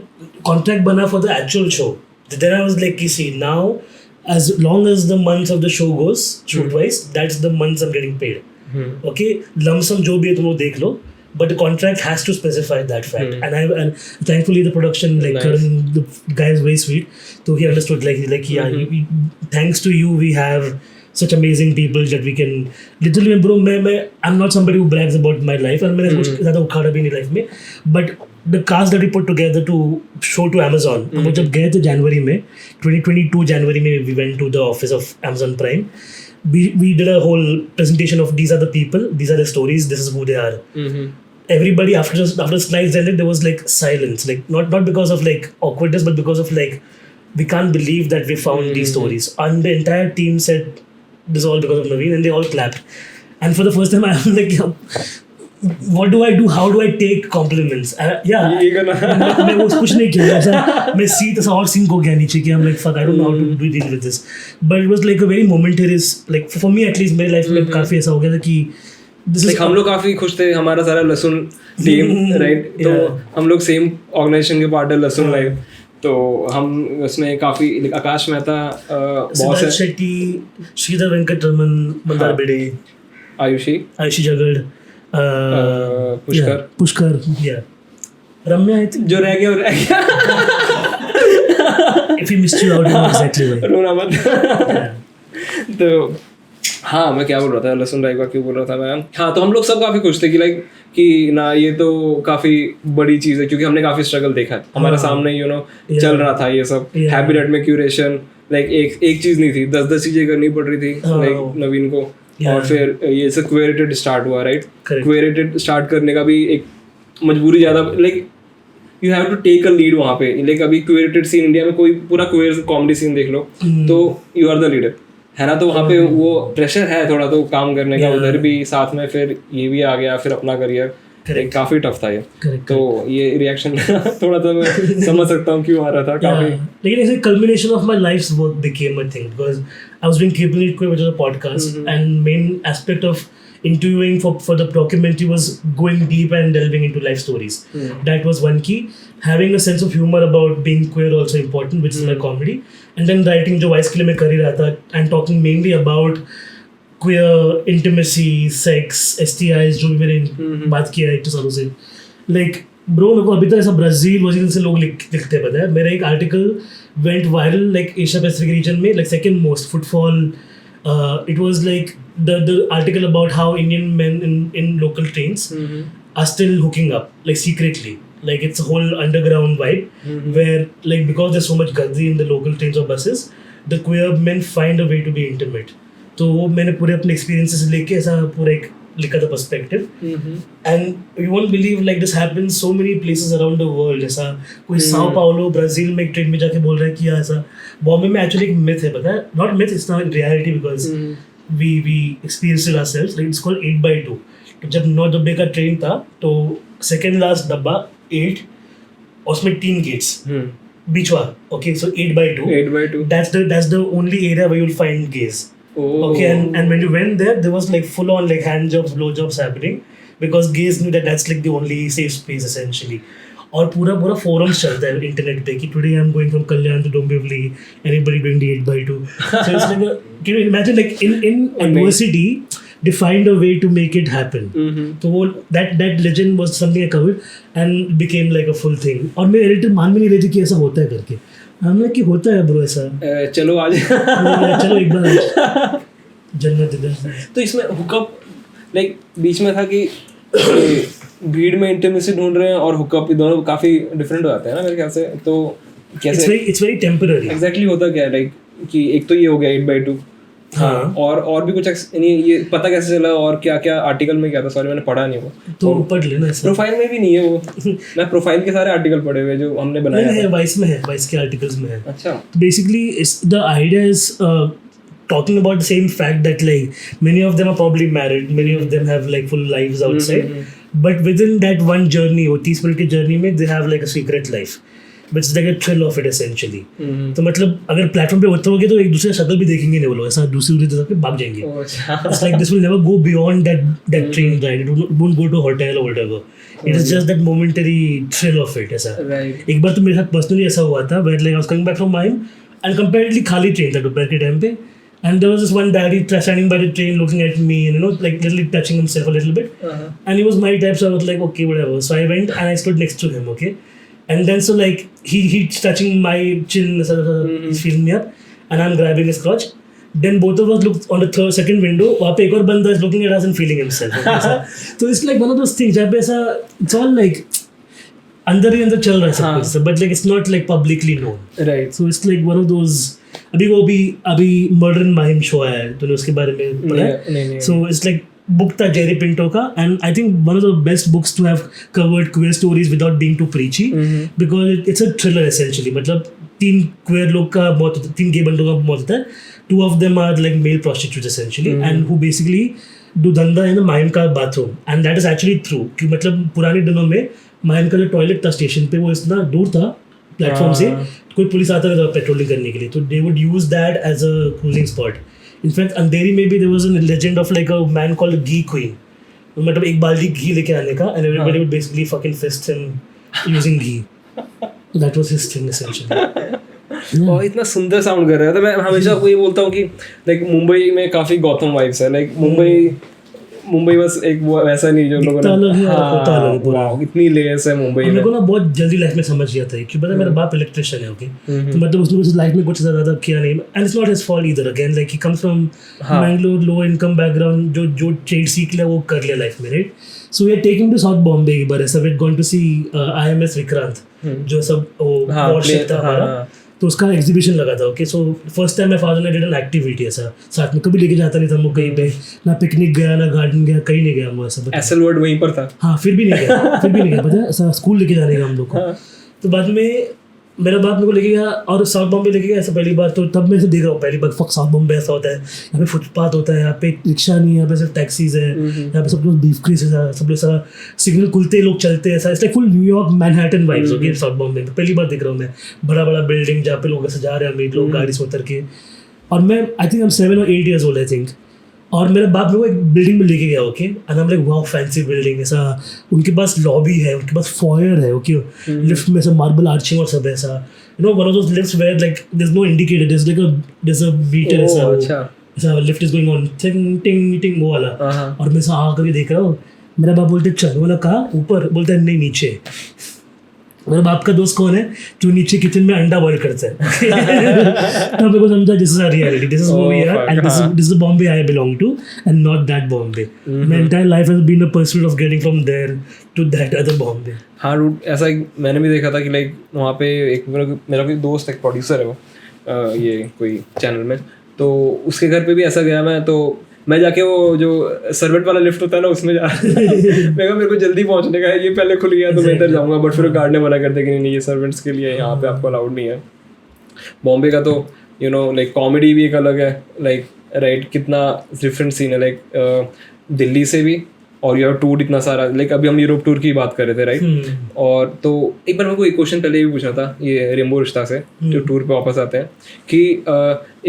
contract बना for the actual show, then I was like कि see now as long as the months of the show goes shoot wise, that's the months I'm getting paid. Okay, lump sum जो भी है तुम लोग देख लो. But the contract has to specify that fact, and thankfully the production the guy is very sweet, so he understood like yeah, thanks to you we have such amazing people that we can literally bro I'm not somebody who brags about my life and मैंने कुछ ज़्यादा उखाड़ा भी नहीं life में, but the cast that we put together to show to Amazon, हम जब गए थे जनवरी में 2022 जनवरी में we went to the office of Amazon Prime. We did a whole presentation of these are the people, these are the stories, this is who they are. Everybody after slides ended, there was like silence, like not because of like awkwardness, but because of like we can't believe that we found these stories. And the entire team said this is all because of Naveen, and they all clapped. And for the first time, I was like, what do I do? How do I take compliments? मैं वो कुछ नहीं किया ऐसा मैं ऐसा और सिंक हो गया नीचे कि I'm like fuck I don't know how to deal with this, but it was like a very momentary, like for me at least मेरी लाइफ में काफी ऐसा हो गया था कि
हम लोग काफी खुश थे. हमारा सारा लहसुन टीम राइट, तो हम लोग सेम ऑर्गेनाइजेशन के पार्ट है लहसुन लाइव, तो हम उसमें काफी आकाश मेहता बॉस है,
शेट्टी, श्रीधर वेंकट रमन, मंदार बेड़े, आयुषी जगड़, पुष्कर रम्या आई थिंक जो रह गया if you missed you out you know exactly why
रोना मत. तो हाँ मैं क्या बोल रहा था, लहसुन राय का क्यों बोल रहा था मैं. हाँ तो हम लोग सब काफी खुश थे कि लाइक कि ना ये तो काफी बड़ी चीज है क्योंकि हमने काफी स्ट्रगल देखा है हमारे सामने चल रहा था ये सब. हैबिटेट में क्यूरेशन लाइक एक चीज नहीं थी, 10 चीजें करनी पड़ रही थी लाइक नवीन को. और फिर ये सब क्वेरेटेड स्टार्ट हुआ राइट. क्वेरेटेड स्टार्ट करने का भी एक मजबूरी ज्यादा like you have to take a lead वहाँ पे. लाइक अभी क्वेरेटेड सीन इंडिया में कोई पूरा क्वेर कॉमेडी सीन देख लो तो यू आर द लीडर है ना, तो वहाँ पे वो प्रेशर है थोड़ा तो काम करने का. उधर भी साथ में फिर ये भी आ गया, फिर अपना करियर, काफी टफ था ये. तो ये रिएक्शन थोड़ा तो मैं समझ सकता हूँ क्यों आ रहा था काफी.
लेकिन ऐसे culmination of my life's work became a thing because I was doing Keeping It Queer, which was a podcast, and main aspect of interviewing for the documentary was going deep and delving into life stories. That was one key. Having a sense of humor about being queer also important, which is my comedy, and then writing जो Vice के लिए मैं कर ही रहा था and talking mainly about queer intimacy, sex, STIs जो भी मैंने बात किया है 1-2 सालों से. Like bro मेरे को अभी तक ऐसा ब्राजील से लोग लिखते हैं, पता है. मेरा एक article went viral like Asia Pacific region में, like second most footfall. It was like the article about how Indian men in local trains are still hooking up like secretly. Like it's a whole underground vibe where like because there's so much gaddi in the local trains or buses, the queer men find a way to be intimate. तो वो मैंने पूरे अपने experiences लेके ऐसा पूरा एक लिखा था perspective. And you won't believe like this happens so many places around the world. ऐसा कोई साओ पाउलो ब्राजील में एक ट्रेन में जाके बोल रहा है कि ऐसा. बॉम्बे में एक्चुअली एक myth है, पता है. Not myth, it's not reality because we experienced it ourselves. Like it's called 8x2. जब 9 डब्बे का ट्रेन था तो सेकेंड लास्ट डब्बा 8 उसमें 3 gets बीचवा. Okay, so 8x2. That's the only area where you'll find gays. Okay, and when you went there was like full on like hand jobs, blow jobs happening because gays knew that that's like the only safe space essentially. और पूरा फोरम्स चलता है इंटरनेट पे कि today I am going from Kalyan to Dombivli, anybody doing the 8x2. So it's like can you imagine like in adversity they find a way to make it happen. तो वो that legend was something I covered and became like a full thing. और मेरे एडिटर मान भी नहीं रहे थे कि ऐसा होता है करके. हमने कि होता है ब्रो ऐसा.
चलो आज
चलो एक बार जन्नत इधर.
तो इसमें हुकअप लाइक बीच में था कि भीड़ में इंटीमेसी ढूंढ रहे हैं और हुकअप दोनों काफी डिफरेंट हो जाते हैं ना मेरे ख्याल से. तो कैसे
it's very temporary.
एग्जैक्टली होता क्या है लाइक कि एक तो ये हो गया 8x2. हाँ. और भी कुछ ये पता कैसे चला और क्या क्या आर्टिकल में क्या था. सॉरी मैंने पढ़ा नहीं वो.
तो पढ़ लेना.
प्रोफाइल में भी नहीं है वो. मैं प्रोफाइल के सारे आर्टिकल पढ़े हुए जो हमने बनाए
हैं. वाइस में है, वाइस के आर्टिकल्स में है.
अच्छा.
Basically the idea is talking about the same fact that like many of them are probably married, many of them have like full lives outside, but within that one journey or 30 minute की journey में they have like a secret life which is like a thrill of it essentially. तो मतलब अगर प्लेटफॉर्म पे उतरोगे तो एक दूसरे शक्ल भी देखेंगे नहीं वो लोग, ऐसा दूसरी तरफ के भाग जाएंगे. It's like this will never go beyond that train ride. It won't go to hotel or whatever. It is just that momentary thrill of it. ऐसा एक बार तो मेरे साथ पर्सनली ऐसा हुआ था where like I was coming back from mine and comparatively खाली ट्रेन था दोपहर के टाइम पे. And there was this one daddy standing by the train looking at me and, you know, like literally touching himself a little bit. And he was my type, so I was like, okay, whatever. So I went and I stood next to him, okay? And then so like, he's touching my chin, he's feeling me up, and I'm grabbing his crotch. Then both of us looked on the second window, वहाँ पे एक और बंदा is looking at us and feeling himself. Okay? So it's like one of those things, जहाँ पे ऐसा, it's all like, अंदर ही अंदर चल रहा है सब कुछ, but like it's not like publicly known.
Right.
So it's like one of those. अभी मर्डर इन माहिम शो आया है, तूने उसके बारे में पढ़ा है? सो इट्स लाइक बुक था जेरी पिंटो का, and I think one of the best books to have covered queer stories without being too preachy, because it's a thriller essentially. मतलब 3 क्वेयर लोग का मौत होता है, 3 गे बंदों का मौत होता है. 2 of them are like male prostitutes essentially, and who basically do धंधा इन द माहिम का bathroom, and that is actually true. कि मतलब पुराने दिनों में माहिम का जो टॉयलेट था स्टेशन पे वो इतना दूर था प्लेटफॉर्म से, कोई पुलिस आता था पेट्रोलिंग करने के लिए, तो they would use that as a cruising spot. In fact Andheri में भी there was a legend of like a man called ghee queen. मतलब एक बाल्टी घी लेके आने का, and everybody would basically fucking fist him using ghee. That was his thing essentially.
और इतना सुंदर साउंड कर रहा है. तो मैं हमेशा आपको ये बोलता हूँ कि लाइक मुंबई में काफी गौतम वाइब्स है. लाइक मुंबई बस एक वो वैसा नहीं जो लोगों ने इतनी लेयर्स है मुंबई में.
मेरे को ना बहुत जल्दी लाइफ में समझ गया था कि पता है मेरा बाप इलेक्ट्रिशियन है, ओके, तो मतलब उसने कुछ लाइफ में कुछ ज़्यादा किया नहीं, and it's not his fault either. Again like he comes from Bangalore, low income background, जो ट्रेड सीख लिया वो कर लिया लाइफ में, right. So we are taking to south Bombay एक बार ऐसा, we gone to see IMS Vikrant, जो सब वॉरशिप था हमारा, तो उसका एग्जीबिशन लगा था. ओके, सो फर्स्ट टाइम मेरे फादर ने डिड एन एक्टिविटी ऐसा साथ में. कभी लेके जाता नहीं था वो कहीं पे, ना पिकनिक गया ना गार्डन गया, कहीं नहीं गया वो ऐसा.
एसएल वर्ड वहीं पर था.
हाँ, फिर भी नहीं गया पता है, ऐसा स्कूल लेके जाने का हम लोग को. तो बाद में मेरा बाप मेरे को लेके गया और साउथ बॉम्बे लेके गया ऐसा पहली बार. तो तब मैं ऐसे देख रहा हूँ पहली बार, फक साउथ बॉम्बे ऐसा होता है, यहाँ पे फुटपाथ होता है, यहाँ पे रिक्शा नहीं है, यहाँ पे सिर्फ टैक्सीज है, यहाँ पे सब लोग बीफ क्रीज है, सब लोग ऐसा सिग्नल खुलते लोग चलते हैं, ऐसा it's like full New York Manhattan vibes. Okay, south Bombay में पहली बार देख रहा हूँ मैं, बड़ा बड़ा बिल्डिंग जहाँ पे लोग ऐसे जा रहे हैं, अमीर लोग गाड़ी से उतर के. और मैं I think 7 or 8 years old I think, और मेरे बाप मेरे को एक बिल्डिंग में लेके गया. Okay, and I am like wow fancy building, ऐसा उनके पास लॉबी है, उनके पास फॉयर है, ओके, लिफ्ट में ऐसा मार्बल आर्चिंग और सब ऐसा, you know, one of those lifts where like there is no indicator, there is a beeper ऐसा lift is going on ting ting टिंग वो वाला. और मैं ऐसा आ करके देख रहा हूँ, मेरा बाप बोलते चल, बोला कहाँ ऊपर, बोलता है नहीं नीचे. मेरे बाप का दोस्त कौन है जो नीचे किचन में अंडा बॉईल करता है. तब मेरे को समझा this is a reality, this is who we are, and this is the Bombay I belong to and not that Bombay. My entire life has been a pursuit of getting from there to that other Bombay.
हाँ रूट ऐसा मैंने भी देखा था कि लाइक वहाँ पे एक मेरा कोई दोस्त एक प्रोड्यूसर है वो ये कोई चैनल में, तो उसके घर पे भी ऐसा गया मैं. तो मैं जाके वो जो सर्वेंट वाला लिफ्ट होता है ना उसमें जा मेरे को जल्दी पहुंचने का है, ये पहले खुल गया तो मैं इधर जाऊंगा, बट फिर गार्ड ने मना कर दिया कि नहीं ये सर्वेंट्स के लिए, यहाँ पे आपको अलाउड नहीं है. बॉम्बे का तो यू नो लाइक कॉमेडी भी एक अलग है, लाइक राइट, कितना डिफरेंट सीन है. लाइक दिल्ली से भी और यू हैव टूर इतना सारा, लाइक अभी हम यूरोप टूर की बात कर रहे थे राइट. और तो एक बार मेरे को एक क्वेश्चन पहले भी पूछना था ये रेनबो रिश्ता से जो टूर पे वापस आते हैं कि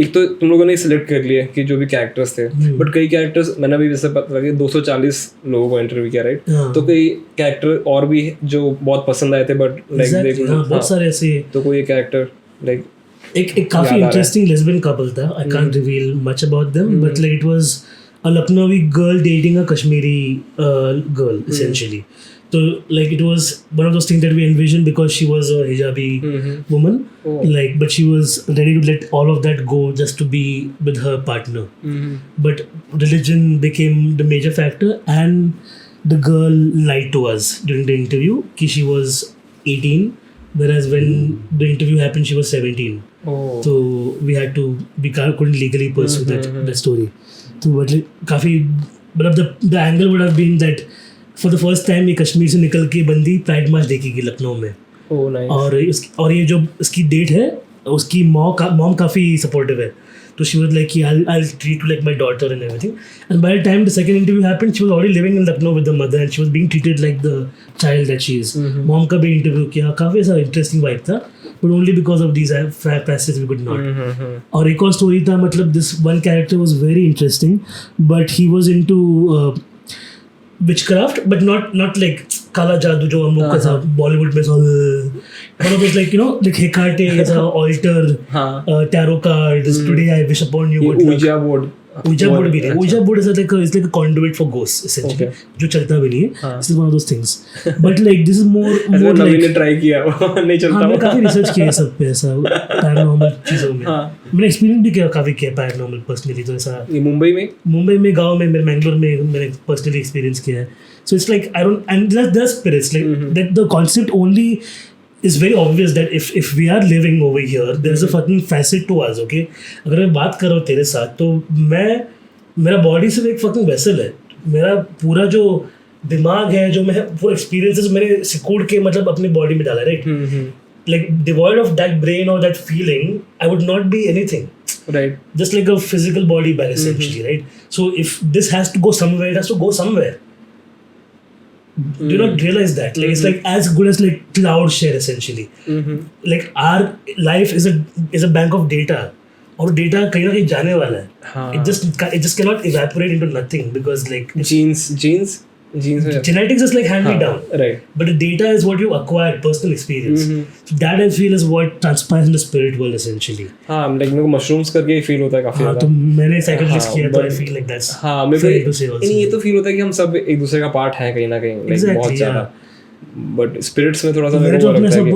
एक तो तुम लोगों ने सिलेक्ट कर लिया कि जो भी कैरेक्टर्स थे, बट कई कैरेक्टर्स मैंने अभी जैसे पता लगे 240 लोगों को इंटरव्यू किया राइट. तो कई कैरेक्टर और भी जो बहुत पसंद आए थे बट लाइक
बहुत सारे ऐसे.
तो कोई कैरेक्टर लाइक
एक काफी इंटरेस्टिंग लेस्बियन कपल था. I can't reveal much about them, but like it was a Lucknowi girl dating a Kashmiri girl essentially. So like it was one of those things that we envisioned because she was a hijabi woman, like but she was ready to let all of that go just to be with her partner. But religion became the major factor, and the girl lied to us during the interview कि she was 18, whereas when the interview happened she was 17. So we had to, we couldn't legally pursue that story. तो मतलब काफ़ी मतलब the angle would have been that for the first time ये कश्मीर से निकल के बंदी प्राइड मार्च देखेगी लखनऊ में. और ये जो इसकी डेट है उसकी मॉम काफ़ी सपोर्टिव है. तो शी वाज लाइक कि I'll treat you like my daughter and everything. And by the time the second interview happened, she was already living in Lucknow with the mother and she was being treated like the child that she is. Mom का भी इंटरव्यू किया, काफ़ी ऐसा इंटरेस्टिंग वाइब था, but only because of these passages we could not. और एक और स्टोरी था, मतलब this one character was very interesting, but he was into witchcraft, but not like काला जादू जो हम लोग का था बॉलीवुड में one of those like you know like Hecate is a altar, tarot cards, today I wish upon you. Ouija board भी है. Ouija board is like a conduit for ghosts essentially. जो चलता भी नहीं है. This is one of those things. But like this is more like
मैंने ट्राई किया नहीं चलता.
मैंने काफी रिसर्च किया है सब पे ऐसा पैरानॉर्मल चीजों में. मैंने एक्सपीरियंस भी काफी किया पैरानॉर्मल पर्सनली. तो ऐसा
ये मुंबई में
गाँव में मैंगलोर में मैंने पर्सनली एक्सपीरियंस किया है. So it's like I don't, and there are spirits like that. The concept only is very obvious that if we are living over here, there is a fucking facet to us. Okay, अगर मैं बात कर रहा हूँ तेरे साथ तो मेरा बॉडी सिर्फ एक fucking vessel है. मेरा पूरा जो दिमाग है जो मैं वो experiences मैंने सिकुड़ के मतलब अपनी बॉडी में डाला right. Like devoid of that brain or that feeling, I would not be anything.
Right.
Just like a physical body by essentially right. So if this has to go somewhere, it has to go somewhere. Do you not realize that? Like it's like as good as like cloud share essentially. Like our life is a bank of data. और data कहीं ना कहीं जाने वाला है. It just cannot evaporate into nothing because like
genes
genetics is like hand me down.
Right.
But the data is what you acquire, personal experience. So that I feel is what transpires in the spirit world essentially.
हाँ like मेरे को mushrooms करके फील होता है काफी.
हाँ तो मैंने psychologist किया तो I feel like that's.
हाँ मेरे को ये तो फील होता है कि हम सब एक दूसरे का पार्ट हैं कहीं ना कहीं like बहुत ज़्यादा. But spirits में थोड़ा सा मेरे को लगता है कि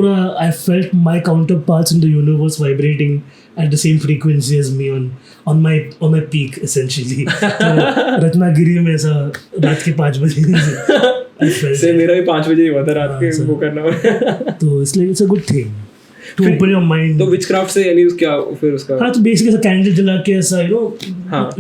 I felt my counterparts in the universe vibrating at the same frequency as me on my peak essentially. तो रत्नागिरी में ऐसा रात के 5 बजे
से मेरा भी 5 बजे ही हुआ था रात के वो करना.
तो इसलिए it's a good thing to open your mind.
तो witchcraft से यानी क्या फिर उसका
हाँ तो basically ऐसा कैंडल जला के ऐसा you know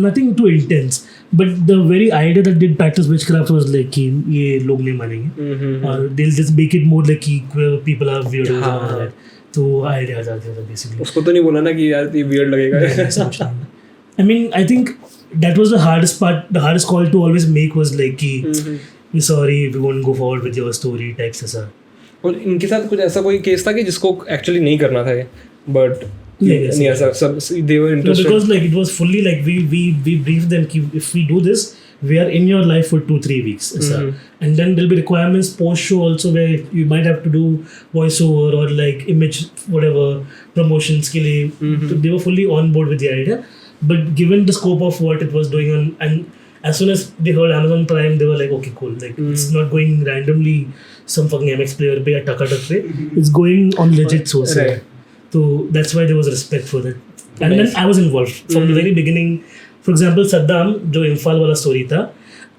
nothing too intense. But the very idea that they practice witchcraft was like कि ये लोग नहीं मानेंगे और they'll just make it more like कि people are weirdos and all that. तो idea आ जाती है basically.
उसको तो नहीं बोला ना कि यार ये weird लगेगा.
I mean I think that was the hardest part. The hardest call to always make was like कि we're sorry we won't go forward with your story types ऐसा.
और इनके साथ कुछ ऐसा कोई केस था कि जिसको एक्चुअली नहीं करना था but नहीं ऐसा सब they were interested.
No, because like it was fully like we briefed them कि if we do this we are in your life for 2-3 weeks and then there'll be requirements post show also where you might have to do voiceover or like image whatever promotions के लिए. So they were fully on board with the idea, but given the scope of what it was doing on, and as soon as they heard Amazon Prime they were like okay cool, like it's not going randomly some fucking MX player पे या टकाटक पे, it's going on legit source. Right. So that's why there was respect for that. And then I was involved from the very beginning. For example, Saddam, जो इम्फाल वाला story था,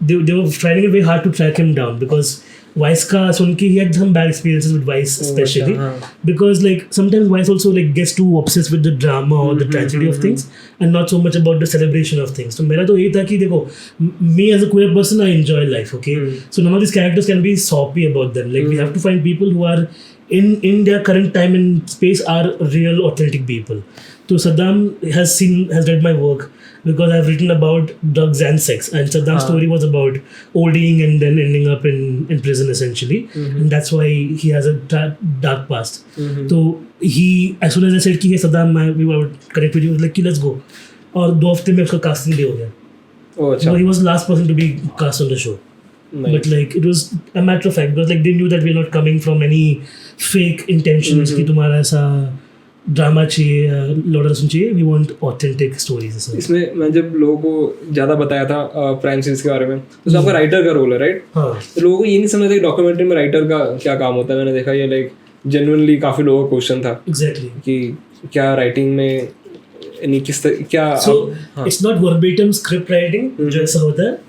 they were trying very hard to track him down because Vice का सुन के he had some bad experiences with Vice especially because like sometimes Vice also like gets too obsessed with the drama or the tragedy of things and not so much about the celebration of things. So मेरा तो यही था कि देखो me as a queer person I enjoy life, okay? So none of these characters can be soppy about them. Like we have to find people who are in their current time and space are real authentic people. So Saddam has read my work because I've written about drugs and sex, and Saddam's story was about ODing and then ending up in prison essentially, and that's why he has a dark past. So he, as soon as I said कि hey Saddam, we would connect with you, like कि let's go, और 2 हफ्ते में उसका casting भी हो गया.
Oh, अच्छा.
So he was the last person to be cast on the show. Nice. But like it was a matter of fact, because like they knew that we're not coming from any fake intentions कि तुम्हारा ऐसा ड्रामा चाहिए, लौड़ा रसम चाहिए. We want authentic stories.
इसमें मैं जब लोगों को ज़्यादा बताया था प्राइम सीरीज के बारे में, तो आपका राइटर का रोल है, राइट? हाँ. तो लोगों को ये नहीं समझ था कि डॉक्यूमेंट्री में राइटर का क्या काम होता है. मैंने देखा ये लाइक जेन्युइनली काफ़ी लोगों का क्वेश्चन था.
एग्जैक्टली.
कि क्या राइटिंग में नहीं किस क्या.
So it's not verbatim script writing जो ऐसा होता है,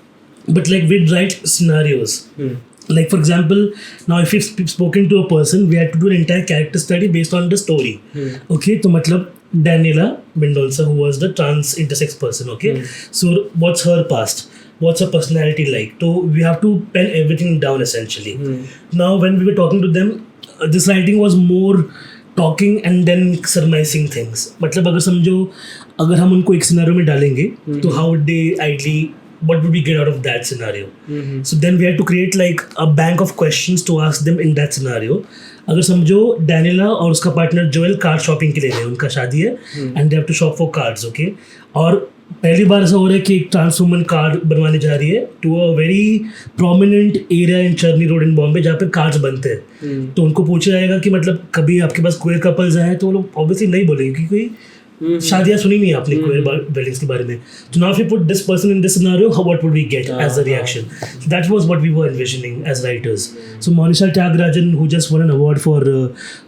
but like we write scenarios. Like for example, now if you've spoken to a person, we had to do an entire character study based on the story. Okay, तो मतलब Daniela Mendoza, who was the trans intersex person. Okay, so what's her past? What's her personality like? So we have to pen everything down essentially. Now when we were talking to them, this writing was more talking and then surmising things. मतलब अगर समझो, अगर हम उनको एक सिनेरियो में डालेंगे, तो how would they ideally, what would we get out of that scenario? So then we had to create like a bank of questions to ask them in that scenario. अगर समझो डैनियला और उसका पार्टनर जोएल कार्ड शॉपिंग के लिए गए, उनका शादी है and they have to shop for cards. Okay, और पहली बार ऐसा हो रहा है कि एक ट्रांस वुमन कार्ड बनवाने जा रही है to a very prominent area in Charni Road in Bombay जहाँ पे कार्ड्स बनते हैं. तो उनको पूछा जाएगा कि मतलब कभी आपके पास क्वेयर कपल्स आए, तो वो लोग ऑब्वियसली नहीं बोलेंगे क्योंकि शादियाँ सुनी नहीं आपने क्वेयर वेडिंग्स के बारे में. तो now if you put this person in this scenario, what would we get as a reaction? So that was what we were envisioning as writers. So Monisha Thyagarajan, who just won an award for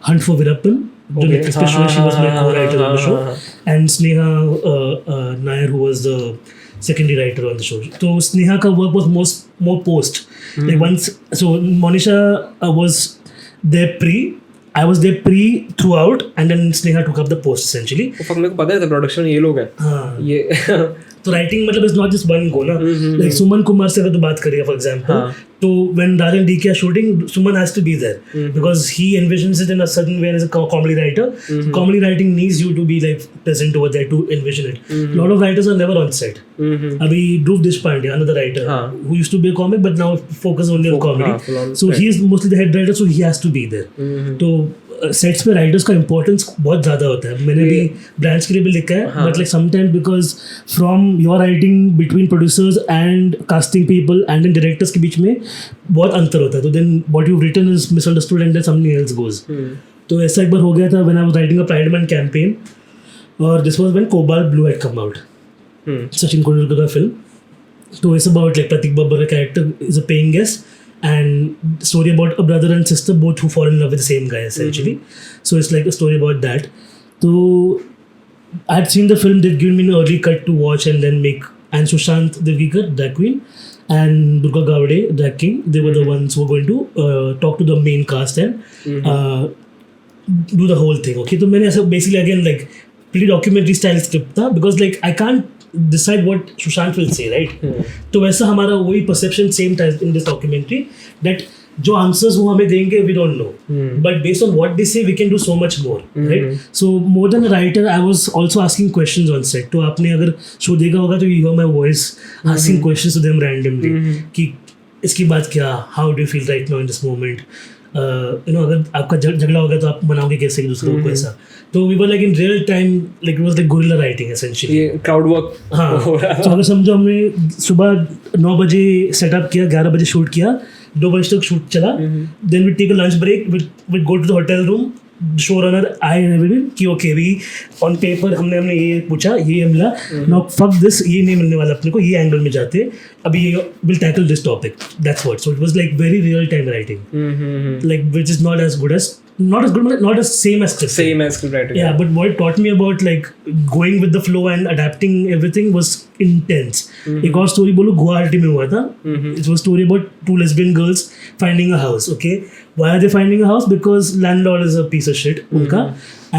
Hunt for Veerappan, जो नेटफ्लिक्स पे show, she was my co-writer on the show, and Sneha Nair, who was the secondary writer on the show. So Sneha ka work was more post. Like once, so Monisha was there pre, I was there pre throughout, and then Sneha took up the post essentially.
तो मेरे को पता है प्रोडक्शन ये लोग हैं. हाँ. ये
तो राइटिंग मतलब is not just one go ना. लाइक सुमन कुमार से अगर तो बात करिए फॉर एग्जांपल, तो when Rajan D K shooting, Suman has to be there because he envisions it in a certain way as a comedy writer. Comedy writing needs you to be like present over there to envision it. Lot of writers are never on set. अभी Dhruv Deshpande, another writer who used to be a comic but now focus only on comedy, so he is mostly the head writer, so he has to be there. तो सेट्स पे राइटर्स का इंपॉर्टेंस बहुत ज़्यादा होता है. मैंने भी ब्रांड्स के लिए भी लिखा है, but like sometimes because from your writing between producers and casting people and in directors के बीच में बहुत अंतर होता है. तो then what you written is misunderstood and then something else goes. तो ऐसा एक बार हो गया था when I was writing a pride month campaign, और this was when cobalt blue had come out, Sachin Kondalkar का फिल्म. तो इट्स अबाउट लाइक प्रतीक बब्बर का character is a paying guest, and story about a brother and sister both who fall in love with the same guy essentially. So it's like a story about that. So I had seen the film, they'd given me an early cut to watch and then make, and Sushant Divgikar, drag queen, and Durga Gavade, drag king, they were the ones who were going to talk to the main cast and do the whole thing. Okay, so मैंने ऐसा basically again like pretty documentary style script था, because like I can't decide what Sushant will say, right? तो वैसा हमारा वही perception same time in this documentary, that जो answers वो हमें देंगे we don't know, but based on what they say we can do so much more, right? So more than a writer, I was also asking questions on set. तो आपने अगर show देखा होगा तो you hear my voice asking questions to them randomly कि इसकी बात क्या, how do you feel right now in this moment? You know, अगर आपका झगड़ा होगा तो आप मनाओगे कैसे दूसरों को ऐसा. तो we were like in real time, like it was like guerrilla writing essentially. ये
क्राउड वर्क.
हाँ. तो अगर समझो हमने सुबह 9 बजे सेटअप किया, 11 बजे शूट किया, 2 बजे तक शूट चला, then we take a lunch break, we go to the hotel room, showrunner I and everyone कि ओके वी ऑन पेपर हमने ये पूछा, ये मिला, नाउ फक दिस, ये नहीं मिलने वाला अपने को, ये एंगल में जाते, अभी ये will tackle this topic, that's what. So it was like very real time writing, like which is not as good as, not as same as script
writing.
Yeah, but what it taught me about like going with the flow and adapting everything was intense. एक और story बोलो, गुवाहाटी में हुआ था. It was a story about 2 lesbian girls finding a house. Okay, why are they finding a house? Because landlord is a piece of shit उनका,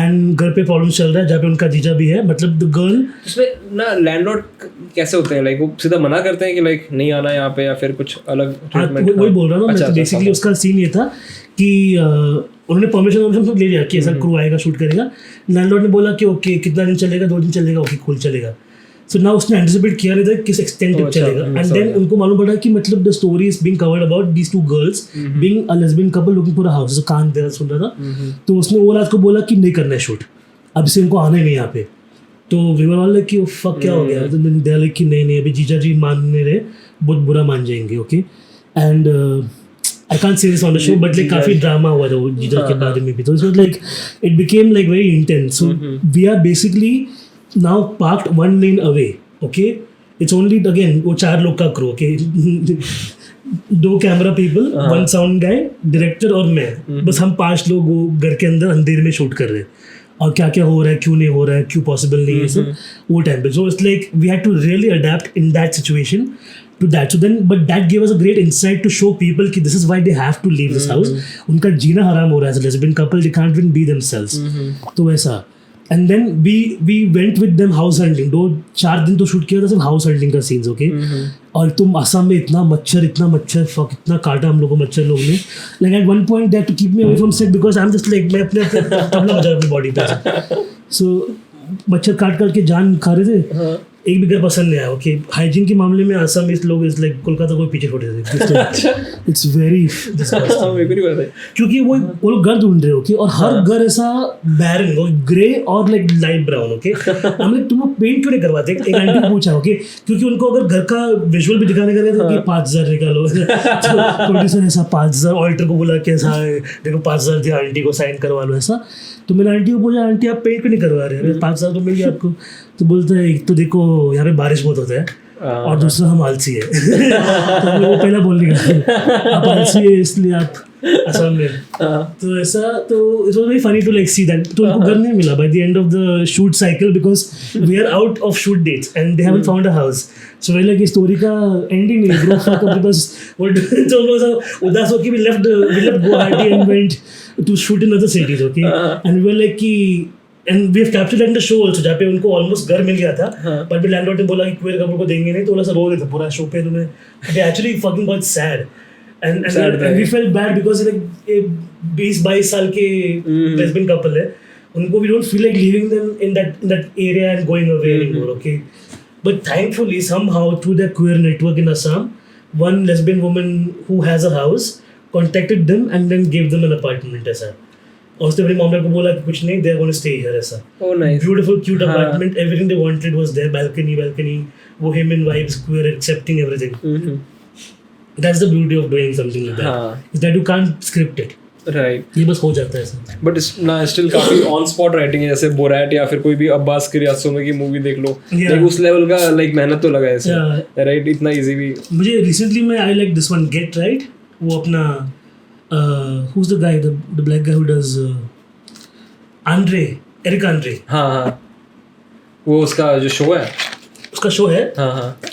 and घर पे प्रॉब्लम चल रहा है जहाँ पे उनका जीजा भी है. मतलब the girl,
इसमें ना लैंडलॉर्ड कैसे होते हैं, लाइक वो सीधा मना करते हैं कि लाइक नहीं आना यहाँ पे, या फिर कुछ अलग ट्रीटमेंट.
वही बोल रहा हूँ मैं. तो बेसिकली उसका सीन ये था कि उन्होंने परमिशन सब ले लिया कि ऐसा क्रू आएगा शूट करेगा. लैंडलॉर्ड ने बोला कि ओके कितना दिन चलेगा, 2 दिन चलेगा, ओके कूल चलेगा. So now उसने anticipate किया नहीं था किस extent तक चलेगा, and then उनको मालूम पड़ा कि मतलब the story is being covered about these two girls being a lesbian couple looking for a house. So कान दे सुन रहा था, तो उसने वो रात को बोला कि नहीं करना है शूट, अब से इनको आना ही नहीं यहाँ पे. तो we were all like कि fuck क्या हो गया, तो they like कि नहीं अभी जीजा जी मान नहीं रहे, बहुत बुरा मान जाएंगे, okay. And I can't say this on the show, but like काफी drama हुआ था वो जीजा के बारे में भी, तो it was like it became like very intense. So we are basically now parked one lane away, okay. It's only again वो 4 लोग का crew, okay. 2 camera people, 1 sound guy, director और मैं, बस हम 5 लोग वो घर के अंदर अंधेरे में शूट कर रहे हैं. और क्या क्या हो रहा है, क्यों नहीं हो रहा है, क्यों पॉसिबल नहीं है, सब वो टाइम पे. So it's like we had to really adapt in that situation to that. So then, but that gave us a great insight to show people कि this is why they have to leave this house. उनका जीना हराम हो रहा है as a lesbian couple, they can't even be themselves. तो वैसा. And then we went with them house hunting. 2-4 दिन तो शूट किया था सिर्फ हाउस हंटिंग का सीन्स, ओके. और तुम असम में इतना मच्छर फक इतना काटा हम लोगों को मच्छर लोग ने. Like at one point they had to keep me away from set because I'm just like मैं अपने तबला बजा अपनी बॉडी पे. So मच्छर काट के जान खा रहे थे. एक भी घर पसंद नहीं आया, ओके. हाइजीन के मामले में असम इस लोग इज लाइक कोलकाता को पीछे छोड़ देते. इट्स वेरी क्योंकि वो लोग घर ढूंढ रहे, ओके. और हर घर ऐसा बैरन ग्रे और लाइक लाइट ब्राउन, ओके. हम लोग तुम पेंट क्यों नहीं करवाते, एक आंटी को पूछा, ओके. क्योंकि उनको अगर घर का विजुअल भी दिखाने का था कि 5,000 निकालो, प्रोड्यूसर ऐसा 5,000, ऑडिटर को बोला कि ऐसा देखो 5,000 दिया, आंटी को साइन करवा लो ऐसा. तो मैंने आंटी को पूछा, आंटी आप पेंट क्यों नहीं करवा रहे, 5,000 तो मिल गया आपको. तो बोलते हैं एक तो देखो यहाँ पे बारिश बहुत होता है और दूसरा हम आलसी है. तो वो पहला बोलने का आप आलसी है इसलिए आप असम में. तो ऐसा तो it was very funny to like see that. तो उनको घर नहीं मिला by the end of the shoot cycle because we are out of shoot dates and they haven't found a house. So well like story का एंडिंग नहीं ब्रो बिकॉज वो तो लोग उदास होकर भी left Guwahati and went to shoot in other cities, okay. And we were like कि and we have captured in the show also जहाँ पे उनको ऑलमोस्ट घर मिल गया था, but लैंडलॉर्ड ने बोला कि क्वेयर कपल को देंगे नहीं, तो थोड़ा सा रो रहे थे पूरा शो पे. तुम्हें they actually fucking got sad and we felt bad because like 20-22 साल के lesbian couple है, उनको we don't feel like leaving them in that area and going away anymore, okay. But thankfully somehow through their queer network in Assam, one lesbian woman who has a house contacted them and then gave them an apartment ऐसा. और उसने अपनी मॉम को बोला कि कुछ नहीं, they are going to stay here ऐसा. Oh nice. Beautiful cute apartment, everything they wanted was there, balcony, वो him and vibes, queer, accepting everything. That's the beauty of doing something like that. Is that you can't script it. Right. ये बस हो जाता है ऐसा. But
स्टिल काफी ऑन स्पॉट राइटिंग है, जैसे बोरैट या फिर कोई भी अब्बास कियासोमी की मूवी देख लो, लाइक उस लेवल का लाइक मेहनत तो लगा है इसमें, राइट. इतना इजी भी. मुझे
रिसेंटली में I like this one get right. वो अपना who's the guy, the black guy who does Eric Andre.
हाँ वो उसका जो शो है,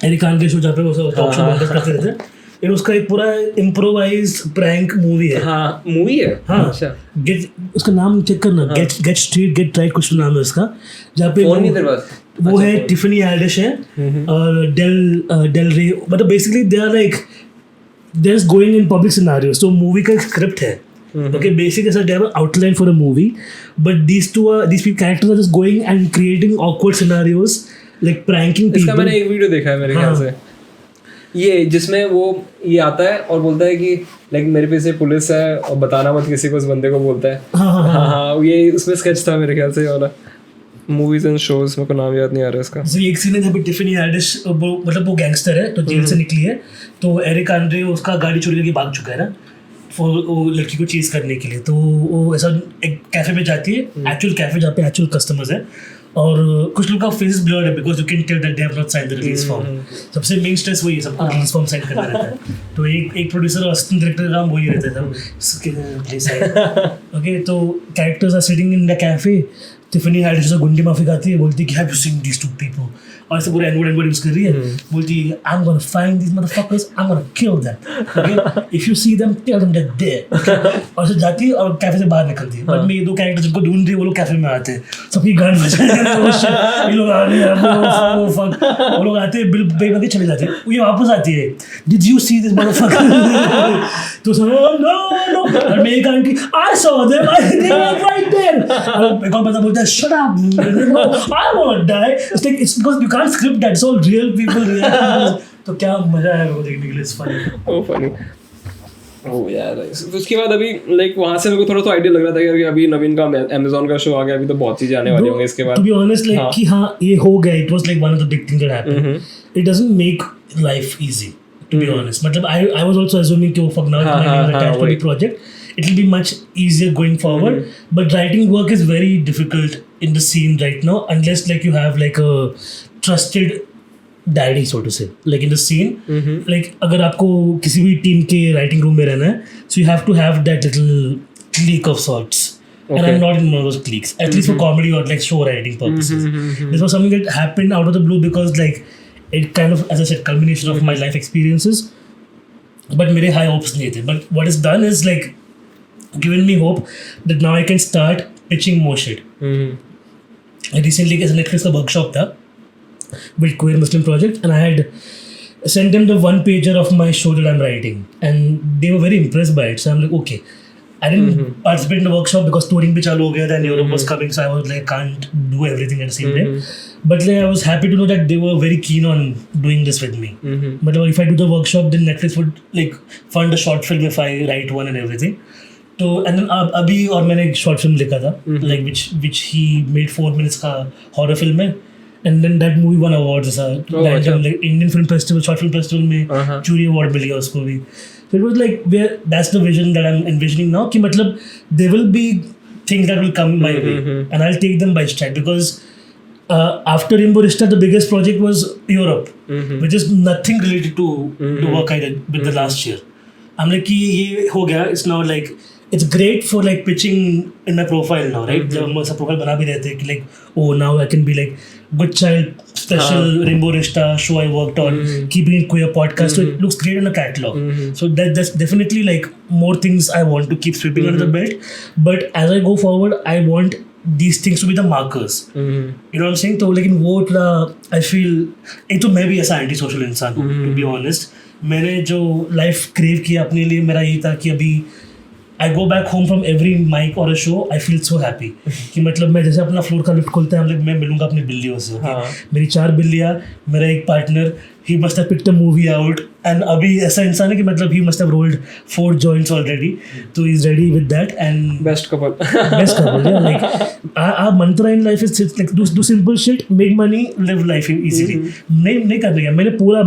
एरिक आंड्रे शो, जहाँ पे वो टॉक शो करते रहते हैं. ये उसका एक पूरा इम्प्रोवाइज प्रैंक मूवी है. हाँ. अच्छा. उसका नाम चेक करना, गेट स्ट्रीट गेट राइट कुछ नाम है उसका. जहाँ पे वो है टिफनी एडिश है और डेल रे. मतलब basically they are like they're going in public scenarios. So movie का स्क्रिप्ट है, okay. Basically they have an outline for a movie, but these few characters are just going and creating awkward scenarios, like pranking people.
इसका मैंने एक वीडियो देखा है मेरे ख्याल से, ये जिसमें वो ये आता है और बोलता है कि लाइक मेरे पीछे पुलिस है और बताना मत किसी को, उस बंदे को बोलता है. हाँ ये उसमें स्केच था मेरे ख्याल से वाला. मूवीज एंड शोज में को नाम याद नहीं आ रहा इसका.
एक सीन है जहाँ पे टिफनी एडिश मतलब वो गैंगस्टर है, तो जेल से निकली है, तो एरिक आंड्रे उसका गाड़ी चोरी करके भाग चुका है ना वो लड़की को चेज करने के लिए. तो वो ऐसा एक कैफे में जाती है, एक्चुअल कैफे जहाँ पे एक्चुअल कस्टमर्स है, और कुछ लोग का फेस ब्लर्ड है because you can tell that they have not signed the release form. सबसे मेन स्ट्रेस वही है, सबको रिलीज फॉर्म साइन करना रहता है. तो एक प्रोड्यूसर और असिस्टेंट डायरेक्टर का काम वही रहता है. ओके. तो characters are sitting in the cafe. Tiffany एडिश गुंडी माफी खाती है, बोलती है कि have you seen these two people, और ऐसे पूरा एनवर्ड यूज कर रही है. बोलती है I am gonna find this motherfuckers, I am gonna kill them, okay. If you see them tell them that they. और से जाती है और कैफे से बाहर निकलती है. बट मैं ये 2 कैरेक्टर जिनको ढूंढ रही है वो लोग कैफे में आते हैं, सबकी गांड बजा ये लोग आ रहे हैं, वो लोग आते हैं बिल पे चले जाते हैं. ये वापस आती है, did you see this motherfucker. तो no, और मेरी aunty I saw them, they were right there, और एक और बंदा बोलता है shut up, no, I won't die. It's because you can't script that, it's all real people. तो क्या मजा आया वो देखने के लिए, it's funny.
Oh funny. Oh यार, उसके बाद अभी लाइक वहाँ से मेरे को थोड़ा तो आइडिया लग रहा था कि अभी नवीन का Amazon का शो आ गया, अभी तो बहुत चीजें आने वाली होंगी इसके बाद.
To be honest, like कि हाँ ये हो गया, it was like one of the big things that happened. It doesn't make life easy, to be honest. मतलब I was also assuming कि fuck now I'm attached to the project, it will be much easier going forward. But writing work is very difficult in the scene right now unless like you have like a trusted daddy so to say, like in the scene. Like अगर आपको किसी भी टीम के राइटिंग रूम में रहना है, so you have to have that little clique of sorts. And I'm not in one of those cliques, at least for comedy or like show writing purposes. This was something that happened out of the blue because like it kind of, as I said, culmination of my life experiences. But मेरे high hopes नहीं थे. But what it's done is like given me hope that now I can start pitching more shit. Recently as a Netflix का workshop था with Queer Muslim Project, and I had sent them the one pager of my show that I'm writing, and they were very impressed by it. So I'm like, okay, I didn't participate in the workshop because touring bhi chalu ho gaya, then Europe was coming, so I was like, can't do everything at the same time. But like, I was happy to know that they were very keen on doing this with me. But if I do the workshop, then Netflix would like fund a short film if I write one and everything. So and then अभी और मैंने एक short film लिखा था, like which he made 4 minutes का horror film है. And then that movie won awards ऐसा like Indian Film Festival, Short Film Festival में jury award मिल गया उसको भी. So it was like that's the vision that I'm envisioning now कि मतलब there will be things that will come my way and I'll take them by stride because after Rimbo Rishta the biggest project was Europe, which is nothing related to the work I did with the last year. I'm like कि ये हो गया, it's now like it's great for like pitching in my profile now, right? जब हम ऐसा profile बना भी रहते हैं कि like oh now I can be like good child special Rainbow Rishta show I worked on, keeping it queer podcast, so it looks great in a catalog. So that's definitely like more things I want to keep sweeping under the belt. But as I go forward, I want these things to be the markers. You know what I'm saying? तो लेकिन वो थोड़ा I feel एक तो मैं भी ऐसा एंटी सोशल इंसान हूँ, to be honest. मैंने जो लाइफ क्रेव किया अपने लिए, मेरा ये था कि अभी I go back home from every mic or a show, I feel so happy कि मतलब मैं जैसे अपना फ्लोर का लिफ्ट खोलते हैं हम लोग, मैं मिलूंगा अपनी बिल्लियों से. मेरी 4 बिल्लियाँ, मेरा एक partner, he must have picked a movie out, and अभी ऐसा इंसान है कि मतलब he must have rolled 4 joints already, so he's ready with that. And
best couple
yeah, like our mantra in life is like do simple shit, make money, live life easily. नहीं करने का. मैंने पूरा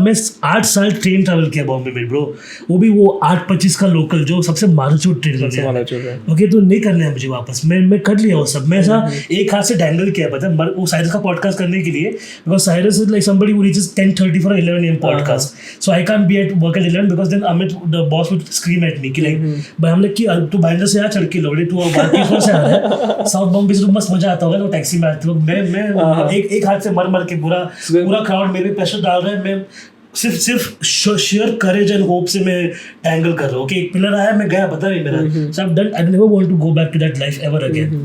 8 साल ट्रेन ट्रैवल किया बॉम्बे में ब्रो, वो भी वो 8:25 का लोकल जो सबसे मारूचूट ट्रेन है. ओके, तो नहीं करना है मुझे वापस. मैं कर लिया वो सब. मैं ऐसा एक हाथ से डैंगल किया पता है वो साइरस का पॉडकास्ट करने के लिए, because Cyrus is like somebody who reaches 10:30 for 11 AM podcast. So I can't be at work at 11 because then Amit, the boss, would scream at me कि like भाई हम लोग कि तू भाईंदर से आ चढ़ के लौड़े, तू बाकी से आ रहा है साउथ बॉम्बे से, तो मस्त मजा आता होगा तो टैक्सी में आते लोग. मैं एक हाथ से मर के पूरा क्राउड मेरे प्रेशर डाल रहा है, मैं सिर्फ शेयर करेज एंड होप से मैं टैंगल कर रहा हूँ कि एक पिलर आया, मैं गया, पता नहीं मेरा. So I've done, I never want to go back to that life ever again.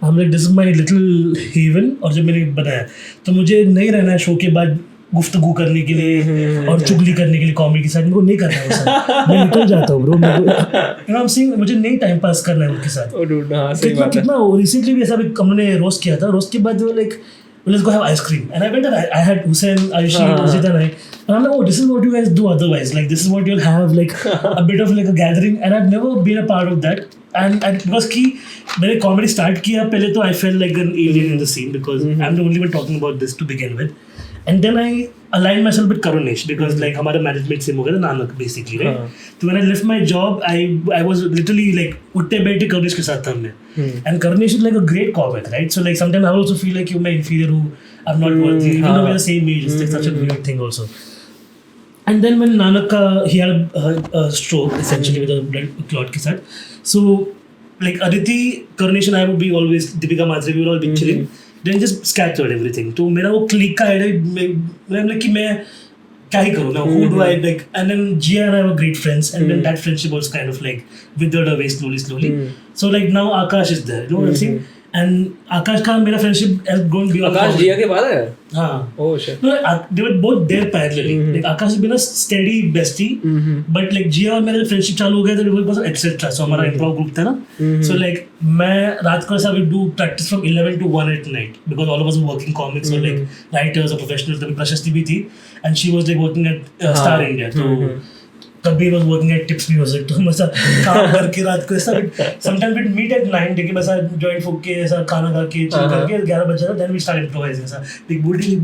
I'm like this is my little haven. और जब मैंने बताया तो मुझे नहीं रहना है शो के बाद गुफ्तगू करने के लिए और चुगली करने के लिए कॉमेडी के साथ. मेरे को नहीं करना है वो. मैं निकल जाता हूँ ब्रो. मुझे नहीं टाइम पास करना है उनके साथ. कितना रिसेंटली भी ऐसा भी हमने रोस्ट किया था. रोस्ट के बाद जो like let's go have ice cream, and I went and I had Hussein, Ayushi, Rosita and I'm like, oh, this is what you guys do otherwise, like this is what you'll have, like a bit of like a gathering, and I've never been a part of that. And because कि मैंने comedy start किया पहले तो I felt like an alien in the scene because I'm the only one talking about this to begin with. And then I aligned myself with Karunesh because like हमारा management same हो गया था, Nanak basically, right? So when I left my job, I was literally like उठते बैठे Karunesh के साथ था हमने. And Karunesh is like a great comic, right? So like sometimes I also feel like मैं inferior हूँ, I'm not worthy, even though we're the same age. It's like such a weird thing also. And then when Nanak he had a stroke essentially with a blood clot के साथ. So like Aditi, Karunesh and I would be always, Deepika Matre, we would all be chilling. Then just scattered everything. तो मेरा वो क्लिक का है मैं कि मैं क्या ही करूँ now, who do I like, and then Gia and I were great friends, and then that friendship was kind of like withered away slowly. So like now Akash is there, you know what I'm saying, and Akash का मेरा friendship has grown beyond
Akash Jiya के बाद है
हाँ
oh shit
no they were both there parallelly like Akash has been a steady bestie but like Jiya और मेरा फ्रेंडशिप चालू हो गया तो it was etc so हमारा improv group था ना so like मैं रात को ऐसा we do practice from 11 to 1 at night because all of us were working comics or like writers or professionals तभी प्रशस्ति भी थी and she was like working at Star India तो कभी was working at Tips Music तो ऐसा काम करके रात को ऐसा sometimes we'd meet at 9 देखिए ऐसा joint फूक के ऐसा खाना खा के चिल करके 11 बज जाता then we start improvising ऐसा एक बूटी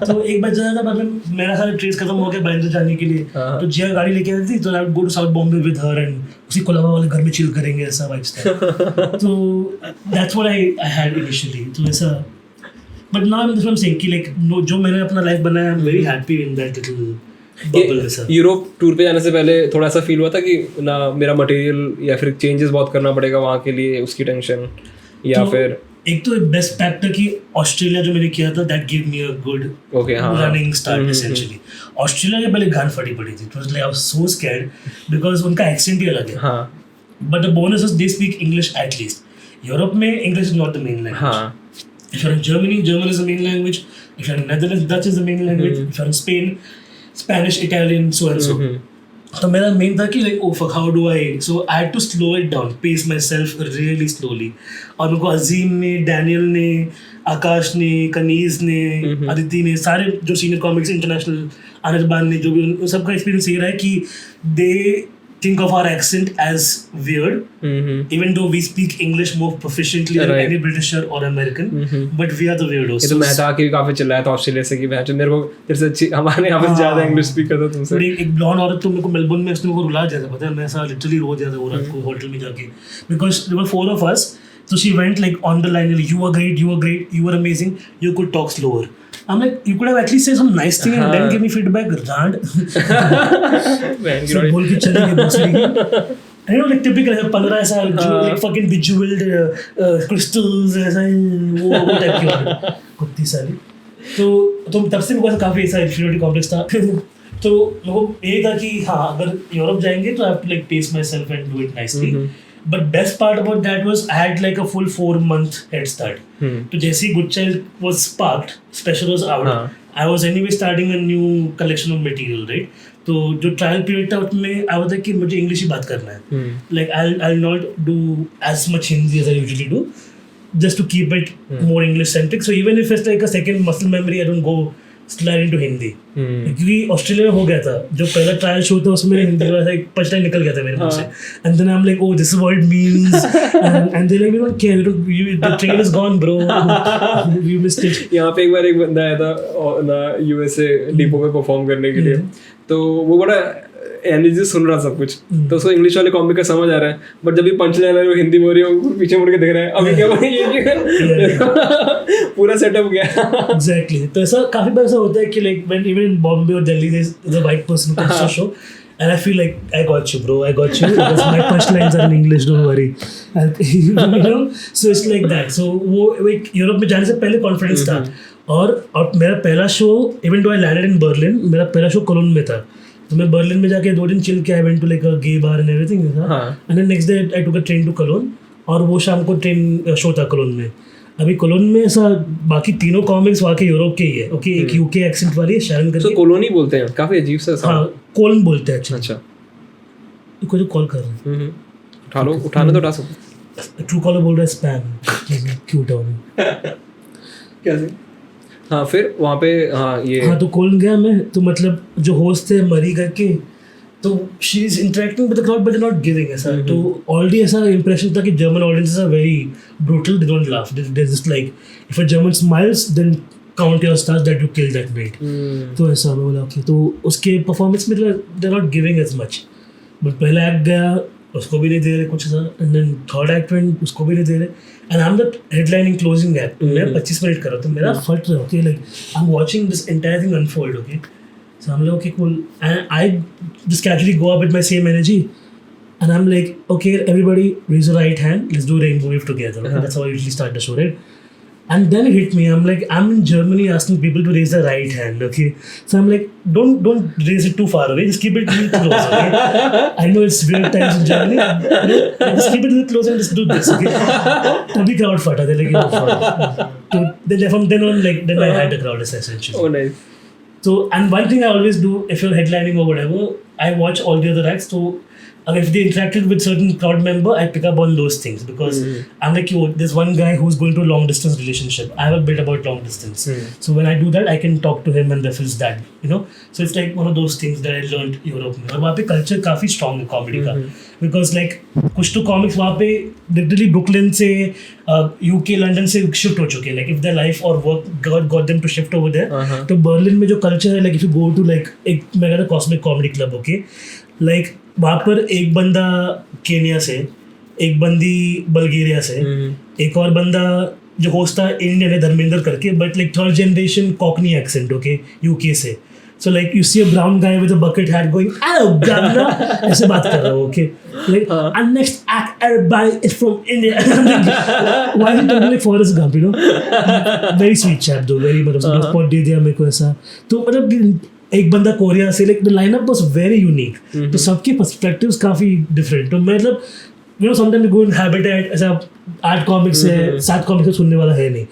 तो 1 बज जाता था मतलब मेरा सारा ट्रेस खत्म हो गया बैंड जाने के लिए तो जिया गाड़ी लेके आई थी तो I would go to South Bombay with her and उसी कोलाबा वाले घर में चिल करेंगे ऐसा vibes था तो that's what I had initially तो ऐसा but now I'm saying कि like जो मैंने अपना लाइफ बनाया I'm very happy in that little
Europe tour पे जाने से पहले थोड़ा सा फील हुआ था कि ना मेरा मटेरियल या फिर चेंजेस बहुत करना पड़ेगा वहाँ के लिए उसकी टेंशन या
तो
फिर
एक तो बेस्ट फैक्टर कि ऑस्ट्रेलिया जो मैंने किया था that give me a good running start essentially Australia के पहले गान फटी पड़ी थी it was like I was so scared because उनका एक्सेंट ही अलग है but the bonus is they speak English at least Europe में English is not the main language if you are in Germany German is the main language if you are in Netherlands Dutch is the main language if you are in Spain Spanish, Italian, so and so. So मेरा main था कि like oh fuck how do I so I had to slow it down, pace myself really slowly. और मेरे को अजीम ने, डैनियल ने, आकाश ने, कनीज ने, अदिति ने सारे जो सीनियर कॉमिक्स इंटरनेशनल अनिर्बान ने जो भी उन सबका एक्सपीरियंस ये रहा है कि they think of our accent as weird even though we speak English more proficiently than any Britisher or American but we are the weirdos.
ये तो मैं था कि काफी चिल्लाया था ऑस्ट्रेलिया से कि मेरे को तेरे से अच्छी हमारे यहाँ पे ज्यादा इंग्लिश स्पीक करता तुमसे
एक ब्लॉन्ड औरत तो मेरे को मेलबोर्न में उसने मेरे को रुला दिया था पता है मैं ऐसा लिटरली रो दिया था वो रात को होटल में जाके because there were 4 of us so she went like on the line like you were amazing you could talk slower I'm like you could have at least said some nice thing and then give me feedback rand so बोल के चली गई दूसरी I know like typical है 15 ऐसा like fucking bejeweled crystals ऐसा वो टाइप की कुत्ती साली तो तुम तब से मेरे को काफी ऐसा inferiority complex था तो मेरे को ये था कि हाँ अगर यूरोप जाएंगे तो I have to like pace myself and do it nicely but best part about that was I had like a full 4-month head start तो जैसे ही Good Child was sparked special was out I was anyway starting a new collection of material right तो जो ट्रायल पीरियड था उसमें आई वाज लाइक कि मुझे इंग्लिश ही बात करना है like I not do as much Hindi as I usually do just to keep it more English centric so even if it's like a second muscle memory I don't go slide into Hindi क्योंकि ऑस्ट्रेलिया में हो गया था जो पहला ट्रायल शो था उसमें हिंदी का एक पंचलाइन निकल गया था मेरे मुंह से and then I am like oh this word means and they like we don't care the train is gone bro we missed it
यहाँ पे एक बार एक बंदा आया था ना यूएसए डिपो पे परफॉर्म करने के लिए तो वो बड़ा एनर्जी सुन रहा सब कुछ तो उसको इंग्लिश वाले कॉमिक का समझ आ रहा है बट जब भी पंच लाइन वो हिंदी में हो रही है वो पीछे मुड़ के देख रहा है अभी क्या बनी ये पूरा सेटअप गया
एग्जैक्टली तो ऐसा काफी बार ऐसा होता है कि like when even in Bombay और Delhi there is a white person who comes to show and I feel like I got you bro because my punchlines are in English don't worry you know so it's like that so वो एक यूरोप में जाने से पहले कॉन्फिडेंस था और मेरा पहला show even though I landed in Berlin मेरा पहला शो कोलोन में था तो मैं बर्लिन में जाके 2 दिन चिल किया I went to like a gay bar and everything and then next day I took a train to Cologne और वो शाम को ट्रेन शो था कोलोन में अभी कोलोन में ऐसा बाकी तीनों कॉमिक्स वहाँ के यूरोप के ही है ओके एक यूके एक्सेंट वाली है शैरन करके
कोलोनी बोलते हैं काफी अजीब सा
हाँ कोलन बोलते हैं अच्छा कोई जो कॉल कर रहा है
उठाने तो उठा सकते
ट्रू कॉलर बोल रहा है स्पैम क्यूट है
कैसे हाँ फिर वहाँ पे
हाँ तो कोलन गया मैं तो मतलब जो होस्ट थे मरी करके तो she is interacting with the crowd but not giving ऐसा तो ऑलरेडी ऐसा इंप्रेशन था कि German audiences are very brutal they don't laugh they just like if a German smiles then count your stars that you kill that bet तो ऐसा मैं बोला ओके तो उसके परफॉर्मेंस में they not giving as much but पहला एक्ट गया उसको भी नहीं दे रहे कुछ ऐसा एंड देन थर्ड एक्ट में उसको भी नहीं दे रहे and I am the headlining closing act मैं 25 मिनट कर रहा तो मेरा फट रहा okay like I am watching this entire thing unfold okay so I'm like okay cool and I just casually go up with my same energy and I'm like okay everybody raise your right hand let's do rainbow wave together okay? That's how I usually start the show right And then it hit me. I'm like, I'm in Germany asking people to raise their right hand. Okay, so I'm like, don't raise it too far away. Just keep it a little close. Okay? I know it's weird times in Germany. Just keep it a little closer and just do this. Okay. Tubhi crowd fata. They're like, so then from then on, like, then I had the crowd essentially.
Oh, nice.
So, and one thing I always do if you're headlining or whatever, I watch all the other acts. So, if they interacted with certain crowd member, I pick up on those things because I'm like, yo, there's one guy who's going to a long distance relationship. I have a bit about long distance. So when I do that, I can talk to him and reference that, you know. So it's like one of those things that I learned Europe में. और वहाँ पे culture काफी strong है comedy का. Because like कुछ तो comics वहाँ पे literally Brooklyn से UK London से shift हो चुके हैं. Like if their life or work got them to shift over there. तो Berlin में जो culture है, like if you go to like एक मैं कहता Cosmic Comedy Club, okay, like वहाँ पर एक बंदा केनिया से, एक बंदी बल्गेरिया से, एक और बंदा जो होस्ट था इंडियन है धर्मेंद्र करके, but like third generation cockney accent, okay, UK से. So like you see a brown guy with a bucket hat going hello governor, ऐसे बात कर रहा है, okay, like and next act everybody is from India. Why is talking like Forrest Gump, you know. Very sweet chap though, very मतलब स्पॉट दे दिया मेरे को ऐसा. तो मतलब एक बंदा कोरिया से, like the lineup was very unique. तो सबके पर्सपेक्टिव्स काफी डिफरेंट. तो मतलब you know sometime you go in habitat, ऐसा 8 कॉमिक्स है, 7 कॉमिक्स सुनने वाला है नहीं.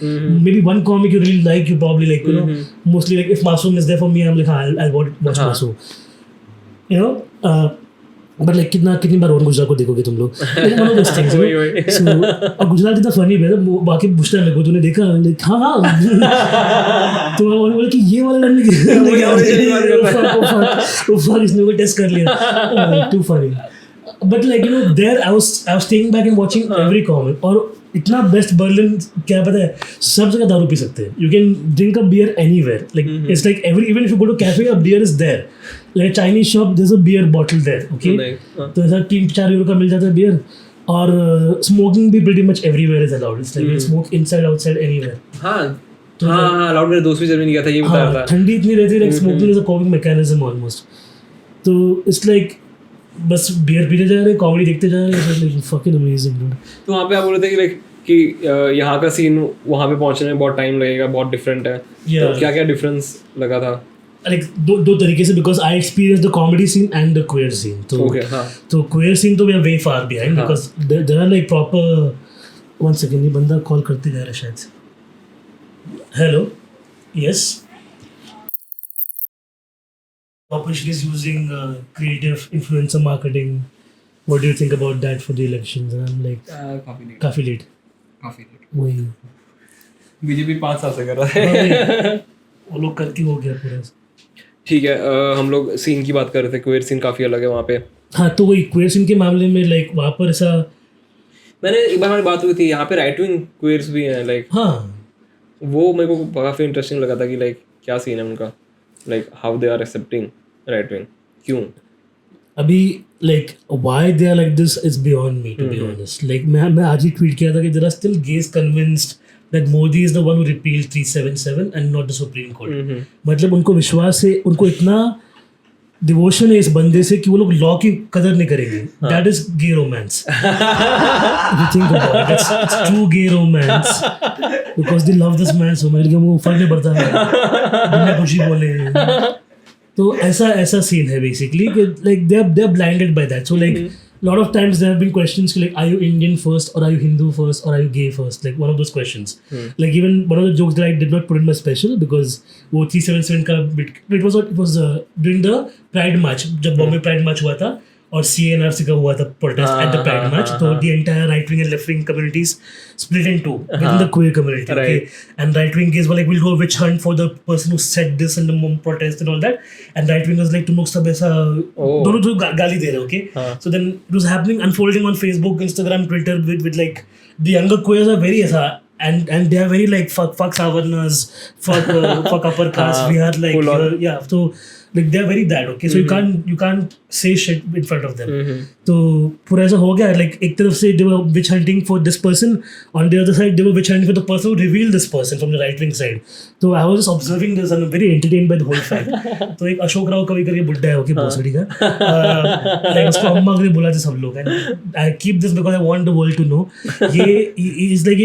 Maybe 1 comic you really like, you probably like, you know. Mostly like if Masoom is there for me, I am like I will watch Masoom, you know. But like कितनी बार रोहन गुजरात को देखोगे तुम लोग. और गुजरात इतना फनी है, बाकी पूछता है मेरे को, तूने देखा? लाइक हाँ. तो मैं बोला कि ये वाला इसने को टेस्ट कर लिया. Too funny. But like you know there I was staying back and watching every comic. और इतना बेस्ट बर्लिन क्या पता है, सब जगह दारू पी सकते हैं. You can drink a beer anywhere. Like it's like every, even if you go to cafe, a beer is there. Like Chinese shop, there is a beer bottle there, okay. तो ऐसा 3-4 यूरो का मिल जाता है बियर. और स्मोकिंग भी pretty much everywhere is allowed. It's like smoke inside outside anywhere.
तो अलाउड. मेरे दोस्त भी जर्मनी गया था, ये बता रहा था.
ठंडी इतनी रहती है, like smoking is a कॉपिंग mechanism almost. तो इट्स लाइक बस बियर पीते जा रहे, कॉमेडी देखते जा रहे. Fucking amazing dude.
तो वहाँ पे आप बोल रहे थे कि लाइक कि यहाँ का सीन वहाँ पे पहुँचने में बहुत टाइम लगेगा, बहुत डिफरेंट है. तो क्या क्या डिफरेंस लगा था?
लाइक दो तरीके से, because I experience the comedy scene and the queer scene. तो क्वेयर सीन तो we are way far behind, because there are like proper. 1 second, ये बंदा कॉल करते जा रहा है शायद से. Hello, yes. Opposition is using creative influencer marketing. What do you think about that for the elections? And I'm like, काफी late. वही
बीजेपी 5 साल से कर रहा है.
वो लोग करके हो गया पूरा.
ठीक है. हम लोग सीन की बात कर रहे थे. क्वेयर सीन काफ़ी अलग है वहाँ पे.
हाँ, तो वही क्वेयर सीन के मामले में लाइक वहाँ पर ऐसा,
मैंने एक बार हमारी बात हुई थी, यहाँ पे राइट विंग क्वेयर्स भी हैं. लाइक
हाँ,
वो मेरे को काफ़ी इंटरेस्टिंग लगा था कि लाइक क्या सीन है उनका, like how they are accepting right wing. क्यों
अभी like why they are like this is beyond me, to be honest. Like मैं आज ही ट्वीट किया था कि there are still gays convinced that Modi is the one who repealed 377 and not the Supreme Court. मतलब उनको विश्वास है, उनको इतना डिवोशन है इस बंदे से कि वो लोग लॉ की कदर नहीं करेंगे. That is gay romance. If you think about it, it's true gay romance because they love this man so much. वो फर्क नहीं पड़ता है, बिना खुशी बोले. तो ऐसा सीन है बेसिकली कि like they are blinded by that. So like lot of times there have been questions like, are you Indian first or are you Hindu first or are you gay first? Like one of those questions. Like even one of the jokes that I did not put in my special because वो 377 का it was during the Pride March, जब बॉम्बे Pride March हुआ था और CNRC का हुआ था protest at the Pride March. तो the entire right wing and left wing communities split in two within the queer community. Okay, and right wing guys were like, we'll do a witch hunt for the person who said this and the protest and all that. And right wing was like, तुम लोग सब ऐसा दोनों तो गाली दे रहे हो. Okay, so then it was happening, unfolding on Facebook, Instagram, Twitter with like the younger queers are very ऐसा. And they are very like fuck Savarnas, fuck upper caste. We are like yeah. So like they are very that. Okay, so you can't say shit in front of them. तो पूरा ऐसा हो गया, like एक तरफ से they were witch hunting for this person, on the other side they were witch hunting for the person who revealed this person from the right wing side. तो I was just observing this and very entertained by the whole fact. तो एक अशोक राव कभी करके बुड्ढा है, ओके भोसड़ी का, like उसको अम्मा के बुलाते सब लोग, and I keep this because I want the world to know. ये is like he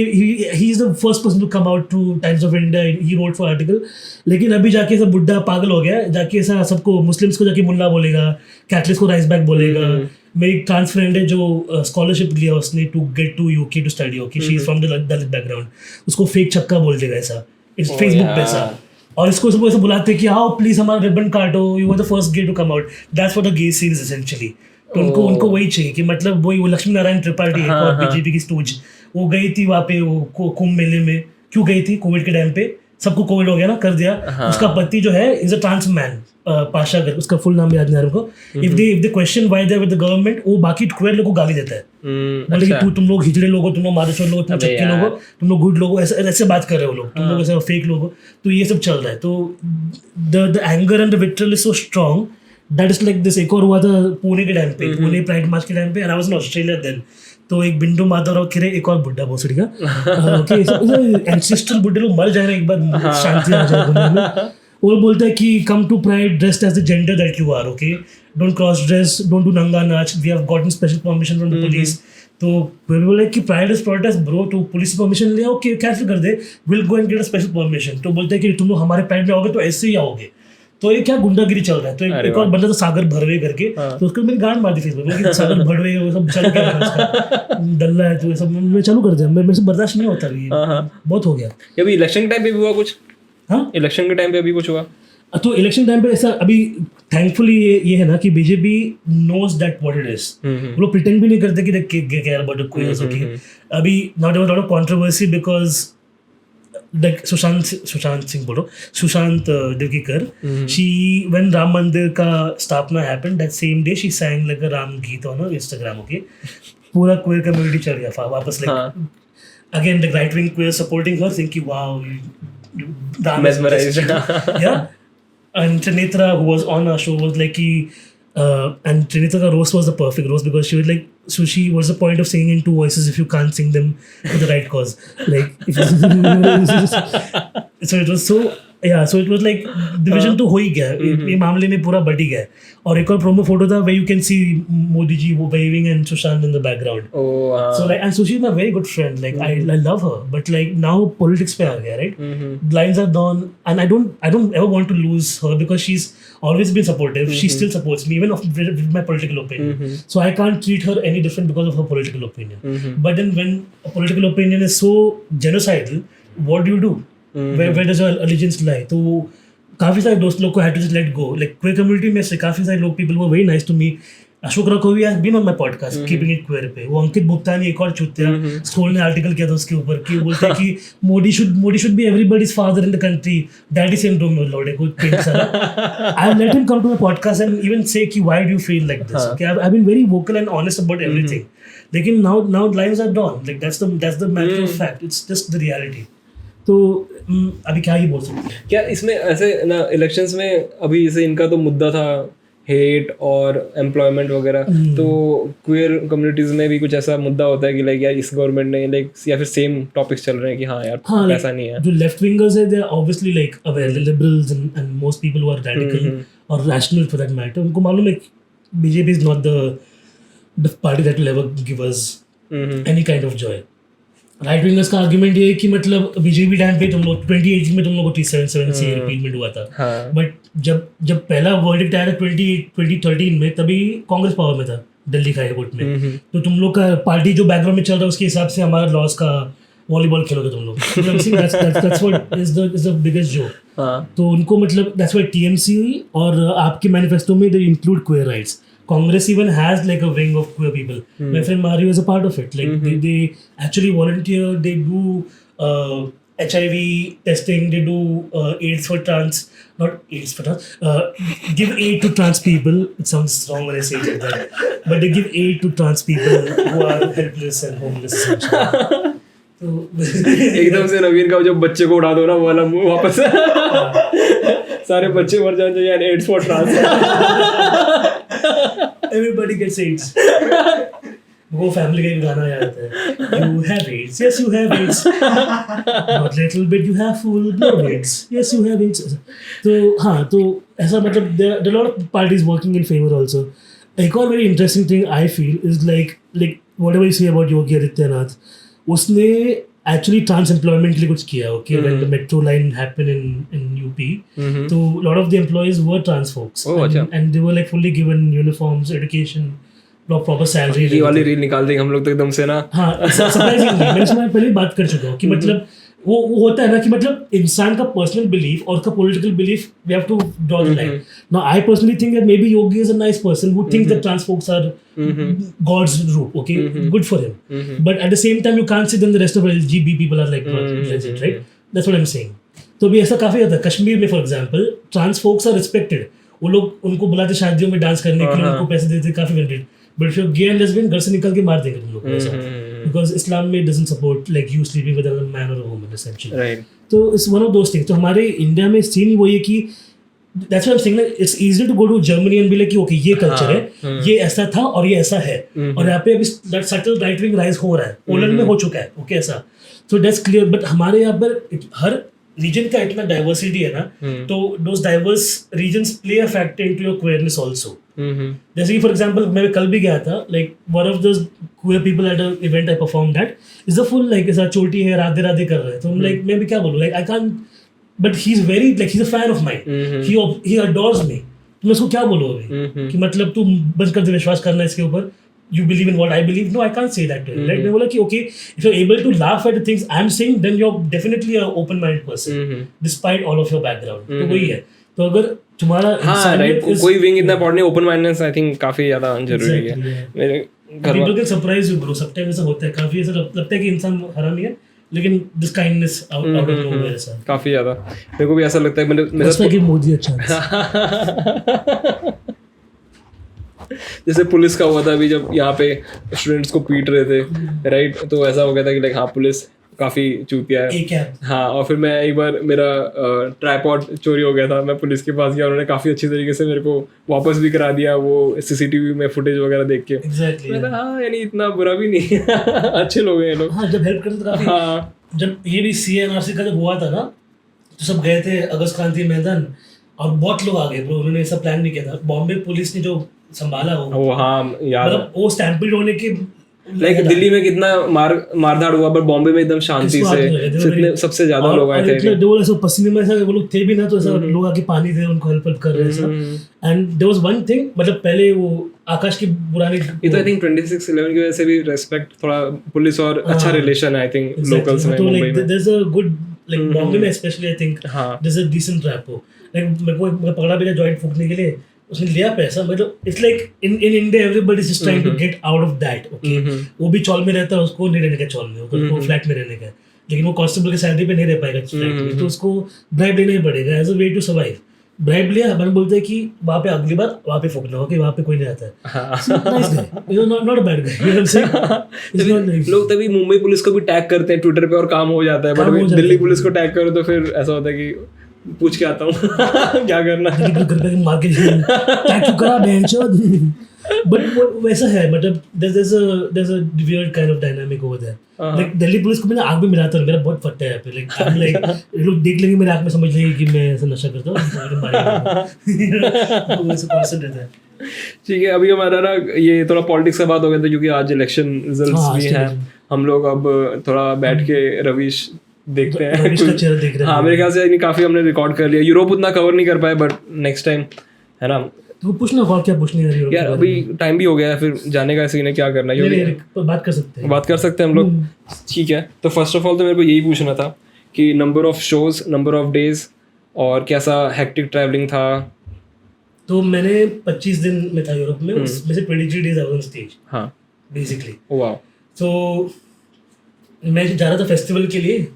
is the first person to come out to Times of India. He wrote for article. लेकिन अभी जाके सब बुड्ढा पागल हो गया, जाके ऐसा सबको मुस्लिम्स को जाके मुल्ला बोलेगा, कैथलिक्स को राइस बैक बोलेगा. मेरी एक ट्रांस फ्रेंड है जो स्कॉलरशिप लिया उसने to get to UK to study, okay, she is from the Dalit background, उसको फेक छक्का बोल देगा ऐसा इट्स फेसबुक पे ऐसा, और इसको सब ऐसा बुलाते हैं कि आओ प्लीज हमारा रिबन काटो, you were the first gay to come out. That's what the gay scene is essentially. तो उनको वही चाहिए कि मतलब वही वो लक्ष्मी नारायण त्रिपाठी है और बीजेपी की स्टूज, वो गई थी वहाँ पे वो कुंभ मेले में, क्यों गई थी? कोविड के टाइम पे सबको कोविड हो गया ना, कर दिया. उसका पति जो है इज अ ट्रांस मैन, पाशा कर, उसका फुल नाम याद नहीं आ रहा हमको. If they question why they are with the government, वो बाकी क्वेर लोगों को गाली देता है, बोले कि तुम लोग हिजड़े लोग हो, तुम लोग मादेश्वर लोग, तुम चक्के लोग हो, तुम लोग गुड लोग हो, ऐसे बात कर रहे हो लोग, तुम लोग ऐसे फेक लोग हो. तो ये सब चल रहा है. तो the anger and the vitriol is so strong that is like this. एक और हुआ था पुणे के टाइम पे, पुणे प्राइड मार्च के टाइम पे, and I was in Australia then. तो एक बिंदु माधवराव किरे, एक और बुड्ढा भोसड़ी का, एंसेस्ट्रल बुड्ढे लोग मर जाए ना एक बार, शांति आ जाए दुनिया में. वो बोलता है कि come to pride dressed as the gender that you are, okay, don't cross dress, don't do नंगा नाच, we have gotten special permission from the police. तो बोले कि प्राइड इज प्रोटेस्ट ब्रो, तो पुलिस परमिशन ले आओ, कैंसिल कर दे, will go and get a special permission. तो बोलते हैं कि तुम लोग हमारे प्राइड में आओगे तो ऐसे ही आओगे. तो ये क्या गुंडागिरी चल रहा है. तो एक और बंदा था सागर भरवे करके, तो उसको मेरी गांड मार दी फेसबुक में, सागर भरवे वो सब चल के डल्ला है, तो ये सब मैं चालू कर दिया, मेरे से बर्दाश्त नहीं होता अभी, बहुत हो गया.
अभी इलेक्शन के टाइम पे भी हुआ कुछ? हाँ, इलेक्शन के टाइम पे अभी कुछ हुआ?
तो इलेक्शन टाइम पे ऐसा अभी थैंकफुली ये है ना कि BJP knows that what it is. वो लोग प्रिटेंड भी नहीं करते कि केयर अबाउट कोई ऐसा कि अभी not about lot of controversy because like Sushant Devkikar, she when Ram Mandir का स्थापना happened that same day she sang like a Ram गीत on Instagram, okay, पूरा queer community चल गया वापस, like again the right wing queer supporting her saying कि wow Ram mesmerized, yeah. And Trinitra who was on our show was like कि and Trinitra ka roast was the perfect roast because she was like, so she was the point of singing in two voices if you can't sing them for the right cause, like so it was so yeah, so it was like division तो हो ही गया ये मामले में, पूरा बढ़ ही गया. और एक और प्रोमो फोटो था where you can see Modi ji वो waving and Sushant in the background. So like, and Sushi is my very good friend, like I love her, but like now politics पे आ गया, right? Lines are drawn and I don't ever want to lose her because she's always been supportive. She still supports me even with my political opinion. So I can't treat her any different because of her political opinion. But then when a political opinion is so genocidal, what do you do? Where does your allegiance lie? तो काफ़ी सारे दोस्त लोग को had to just let go. Like queer community में से काफ़ी सारे लोग, people were very nice to me. Ashok रखोवी has been on my podcast, keeping it queer पे. वो अंकित बुप्तानी एक और चुतिया, स्कूल ने आर्टिकल किया था उसके ऊपर कि बोलते हैं कि Modi should be everybody's father in the country. Daddy syndrome में लौटे कोई पिंक साला. I've let him come to my podcast and even say कि why do you feel like this? Okay, I've been very vocal and honest about everything. लेकिन now lines are drawn. Like that's the matter of fact. It's just the reality. तो अभी क्या ही बोल सकते हैं.
क्या इसमें ऐसे ना इलेक्शंस में अभी जैसे इनका तो मुद्दा था हेट और एम्प्लॉयमेंट वगैरह, तो क्वेयर कम्युनिटीज में भी कुछ ऐसा मुद्दा होता है कि लाइक यार इस गवर्नमेंट ने लाइक या फिर सेम टॉपिक्स चल रहे हैं कि हाँ यार ऐसा नहीं है.
जो लेफ्ट विंगर्स है they are obviously like aware, the liberals and most people who are radical और रैशनल फॉर दैट मैटर, उनको मालूम है BJP is not the party that will ever give us any kind of joy. Right wingers का आर्ग्यूमेंट ये है कि मतलब बीजेपी टाइम पे तुम लोग 2018 में तुम लोग को 377 से रिपीलमेंट हुआ था, बट जब पहला वर्डिक्ट आया था 2013 में, तभी कांग्रेस पावर में था दिल्ली का हाईकोर्ट में. तो तुम लोग का पार्टी जो बैकग्राउंड में चल रहा है उसके हिसाब से हमारा लॉस का वॉलीबॉल खेलोगे तुम लोग. That's what is the biggest joke. तो उनको मतलब that's why TMC और आपके मैनिफेस्टो में they include queer rights. Congress even has like a wing of queer people. My friend Mario is a part of it. Like they actually volunteer. They do HIV testing. They do AIDS for trans. Not AIDS for trans. Give aid to trans people. It sounds wrong when I say it like that. But they give aid to trans people who are helpless and homeless. तो
एकदम से नवीन का जब बच्चे को उड़ा दो ना वो वाला मुंह वापस सारे बच्चे मर जाए यार AIDS for trans.
Everybody gets AIDS. वो फैमिली का एक गाना याद आता है, You have AIDS, yes you have AIDS, not little bit you have full blown AIDS, yes you have AIDS. तो हाँ, तो ऐसा मतलब there are a lot of parties working in favor also. एक और very interesting thing I feel is like whatever you say about Yogi Adityanath, उसने actually trans employment के लिए कुछ किया, okay, when the metro line happened in UP, तो a lot of the employees were trans folks, and they were like fully given uniforms, education, proper salary.
ये वाली रील निकाल देंगे हम लोग तो एकदम से ना.
हाँ, सरप्राइजिंगली मैं इसमें पहले बात कर चुका हूँ कि मतलब वो होता है ना कि मतलब इंसान का पर्सनल बिलीफ और का political belief we have to draw the line. Now I personally think that maybe Yogi is a nice person who thinks that trans folks are God's root, okay, good for him, but at the same time you can't say then the rest of LGBT people are like legit, right? That's what I'm saying. तो अभी ऐसा काफी होता है कश्मीर में, for example trans folks are respected. वो लोग उनको बुलाते शादियों में डांस करने के लिए, उनको पैसे देते, काफी वेलिडेड. But if you're gay and lesbian, घर से निकल के मार देंगे तुम लोग को ऐसा, because Islam में doesn't support like you sleeping with another man or a woman essentially.
Right.
तो it's one of those things. तो हमारे इंडिया में सीन वही है कि that's what I'm saying, like it's easier to go to Germany and be like कि okay ये culture है, ये ऐसा था और ये ऐसा है, और यहाँ पे अभी that subtle right wing rise हो रहा है, पोलैंड में हो चुका है, okay ऐसा. So that's clear. But हमारे यहाँ पर हर रीजन का इतना डाइवर्सिटी है ना, तो those diverse regions play a factor into your queerness also. जैसे कि फॉर एग्जाम्पल मैं कल भी गया था, like one of the queer people at a event I performed that is a full like ऐसा चोटी है, राधे राधे कर रहे हैं, तो लाइक मैं भी क्या बोलूं, like I can't, but he is very like he is a fan of mine, he adores me, तो मैं उसको क्या बोलूं अभी कि मतलब तू बंद कर दे विश्वास करना इसके ऊपर, you believe in what I believe. No, I can't say that to him. Right? मैं बोला कि okay, if you're able to laugh at the things I'm saying, then you're definitely a open-minded person, despite all of your background. तो वही है. तो अगर तुम्हारा
राइट कोई विंग इतना पॉइंट नहीं, ओपन माइंडनेस आई थिंक काफी ज्यादा जरूरी है. मेरे घर
people get surprised you bro, sometimes ऐसा होता है, काफी ऐसा लगता है कि इंसान हरामी है, लेकिन this kindness out of nowhere ऐसा
काफी ज्यादा मेरे को भी ऐसा लगता है. मेरे
साथ कि मोदी अच्छा
जैसे पुलिस का हुआ था अभी, जब यहाँ पे स्टूडेंट्स को पीट रहे थे, राइट, तो ऐसा हो गया था कि लाइक हाँ पुलिस काफी चूतिया है. हाँ, और फिर मैं एक बार मेरा ट्राइपॉड चोरी हो गया था, मैं पुलिस के पास गया, उन्होंने काफी अच्छी तरीके से मेरे को वापस भी करा दिया वो CCTV में फुटेज वगैरह देख के. मैं हाँ यानी इतना बुरा भी नहीं अच्छे लोग हैं लोग.
हाँ, जब हेल्प करते तो काफी. हाँ, जब ये भी CNRC का जब हुआ था ना, तो सब गए थे अगस्त क्रांति मैदान और बहुत लोग आ गए ब्रो, उन्होंने ऐसा प्लान नहीं किया था. बॉम्बे पुलिस ने जो संभाला वो हाँ यार, मतलब वो स्टैम्पीड होने के
लाइक दिल्ली में कितना मारधाड़ हुआ, पर बॉम्बे में एकदम शांति से सबसे ज्यादा लोग आए थे.
वो ऐसा पसीने में ऐसा वो लोग थे भी ना, तो ऐसा लोग आके पानी दे उनको हेल्प कर रहे हैं. And there was one thing, मतलब पहले वो आकाश की पुरानी, ये
तो आई थिंक 26/11 की वजह से भी रेस्पेक्ट थोड़ा पुलिस और अच्छा रिलेशन है आई थिंक लोकल्स में मुंबई में.
There is a good like Bombay में specially I think there is a decent rapport. Like मेरे को पकड़ा भी था जॉइंट फूकने के लिए, उसने लिया पैसा, मतलब it's like in India everybody is just trying to get out of that. Okay, वो भी चौल में रहता है, उसको नहीं रहने का चौल में, उसको फ्लैट में रहने का, लेकिन वो कांस्टेबल की सैलरी पे नहीं रह पाएगा फ्लैट में, तो उसको ब्राइब लेना ही पड़ेगा as a way to survive. Bribe लिया, अपन बोलते हैं कि वहाँ पे अगली बार वहाँ पे फूकना होगा, वहाँ पे कोई नहीं आता है. Not a bad guy.
लोग तभी मुंबई पुलिस को भी टैग करते हैं ट्विटर पे और काम हो जाता है, बट दिल्ली पुलिस को टैग करो तो फिर ऐसा होता है कि पूछ के आता हूँ क्या करना है,
घर पे मार के टैग क्यों करा बेंचोद. बट वैसा है, मतलब there's a weird kind of dynamic over there. Like Delhi police को मैंने आग भी मिलाता हूँ, मेरा बहुत फटता है यहाँ पे. लाइक लोग देख लेंगे मेरे आँख में, समझ लेंगे कि मैं ऐसा नशा करता हूँ, वैसे कॉन्सेप्ट रहता है.
ठीक है, अभी हमारा ना ये थोड़ा पॉलिटिक्स का बात हो गया था, क्योंकि आज इलेक्शन रिजल्ट्स भी हैं. हम लोग अब थोड़ा बैठ के रवीश देखते हैं. हाँ, मेरे ख्याल से काफी हमने रिकॉर्ड कर लिया. यूरोप उतना कवर नहीं कर पाए, बट नेक्स्ट टाइम है ना.
तो पूछना और क्या पूछनी है
यार, अभी टाइम भी हो गया है, फिर जाने का सीन है, क्या करना है.
बात कर सकते हैं
हम लोग. ठीक है, तो फर्स्ट ऑफ ऑल तो मेरे को यही पूछना था कि number of shows, number of days, और कैसा हेक्टिक ट्रैवलिंग था.
तो मैंने 25 दिन में था यूरोप में, उसमें से 23 डेज ऑन स्टेज.
हाँ,
बेसिकली.
वाह.
तो मैं जा रहा था फेस्टिवल के लिए,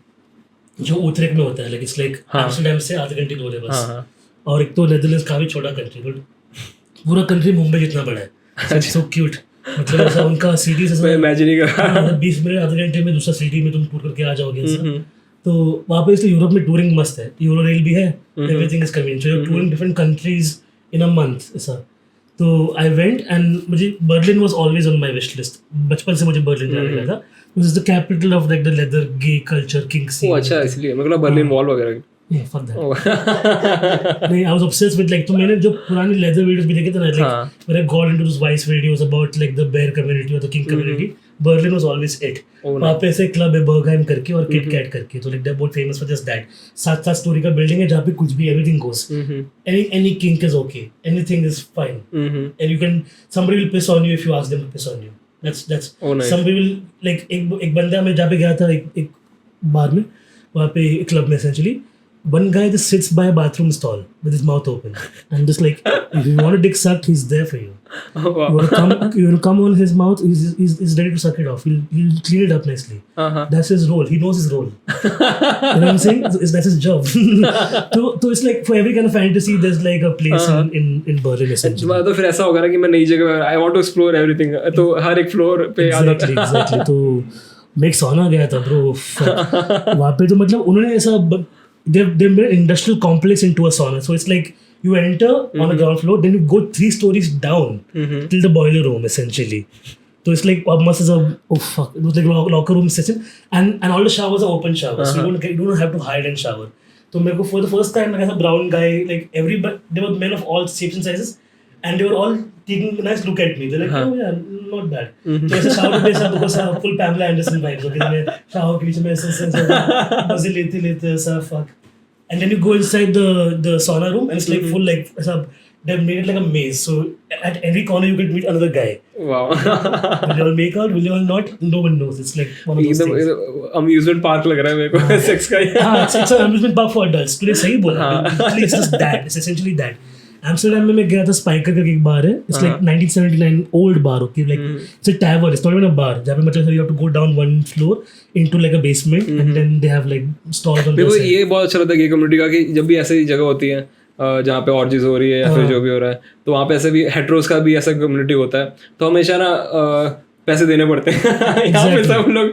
जो उतरेक में होता है, लाइक इट्स लाइक एम्स्टर्डम से आधे घंटे दूर है बस. और एक तो नेदरलैंड्स काफी छोटा कंट्री, बट पूरा कंट्री मुंबई जितना बड़ा है. सो क्यूट, मतलब ऐसा उनका सिटी से मैं इमेजिन ही कर 20 मिनट आधे घंटे में दूसरा सिटी में तुम टूर करके आ जाओगे ऐसा. तो वहाँ पे इसलिए यूरोप में टूरिंग मस्त है, यूरो रेल भी है, everything is convenient. So you are touring different countries in a month ऐसा. तो आई वेंट एंड मुझे Berlin was always on my wish list, बचपन से मुझे बर्लिन जाने का था. Which is the capital of like the leather gay culture, kink scene.
Oh, अच्छा इसलिए मैं बर्लिन वॉल वगैरह.
Yeah, fuck that. नहीं, I was obsessed with like, तो मैंने जो पुरानी leather videos भी देखे थे ना, like when I got into those Vice videos about like the bear community or the kink community, Berlin was always it. वहाँ पे ऐसे क्लब है बर्गहाइम करके और किट कैट करके, तो like they're both famous for just that. 7 story का बिल्डिंग है जहाँ पे कुछ भी everything goes. Any kink is okay. Anything is fine. And you can, somebody will piss on you if you ask them to piss on you. That's
nice.
Some people like एक बंदा मैं जहाँ पे गया था एक बार में, वहाँ पे एक क्लब में essentially one guy just sits by a bathroom stall with his mouth open and just like if you want a dick sucked, he's there for you. Oh, wow. You want to come on his mouth, he's ready to suck it off. He'll clean it up nicely. That's his role. He knows his role. You know what I'm saying? That's his job. So it's like for every kind of fantasy there's like a place in Berlin essentially.
तो फिर ऐसा होगा ना कि मैं नई जगह I want to explore everything, तो हर एक फ्लोर पे
exactly. तो मैं एक सौना गया था ब्रो, वहाँ पे तो मतलब उन्होंने ऐसा they made an industrial complex into a sauna. So it's like you enter on the ground floor, then you go 3 stories down till the boiler room essentially. So it's like almost as a it was like locker room session, and all the showers are open showers. So you don't have to hide and shower. So मेरे को for the first time like as a brown guy, like everybody, there were men of all shapes and sizes, and they were all taking a nice look at me. They're like, oh yeah, not bad. So ऐसे shower पे ऐसा because full Pamela Anderson vibes. Okay, मैं shower के बीच में ऐसे मजे लेते ऐसा fuck. And then you go inside the sauna room and it's like full like ऐसा, they've made it like a maze. So at every corner you could meet another guy.
Wow.
Will they all make out? Will they all not? No one knows. It's like one of those things.
Amusement park लग रहा है मेरे को sex का.
हाँ, it's an amusement park for adults. तूने सही बोला. It's just that. It's essentially that. Amsterdam में मैं गया था, स्पाइकर करके एक बार है. It's like 1979 old bar, okay, like it's a tavern. It's not even a bar. जहाँ पे मतलब you have to go down 1 floor into like a basement and then they have like stalls on the side.
ये बहुत अच्छा लगता है गे कम्युनिटी का कि जब भी ऐसी जगह होती है जहाँ पे ऑर्जीज हो रही है या फिर जो भी हो रहा है, तो वहाँ पे ऐसे भी हेट्रोस का भी ऐसा कम्युनिटी होता है, तो हमेशा ना पैसे देने पड़ते हैं. यहाँ पे सब लोग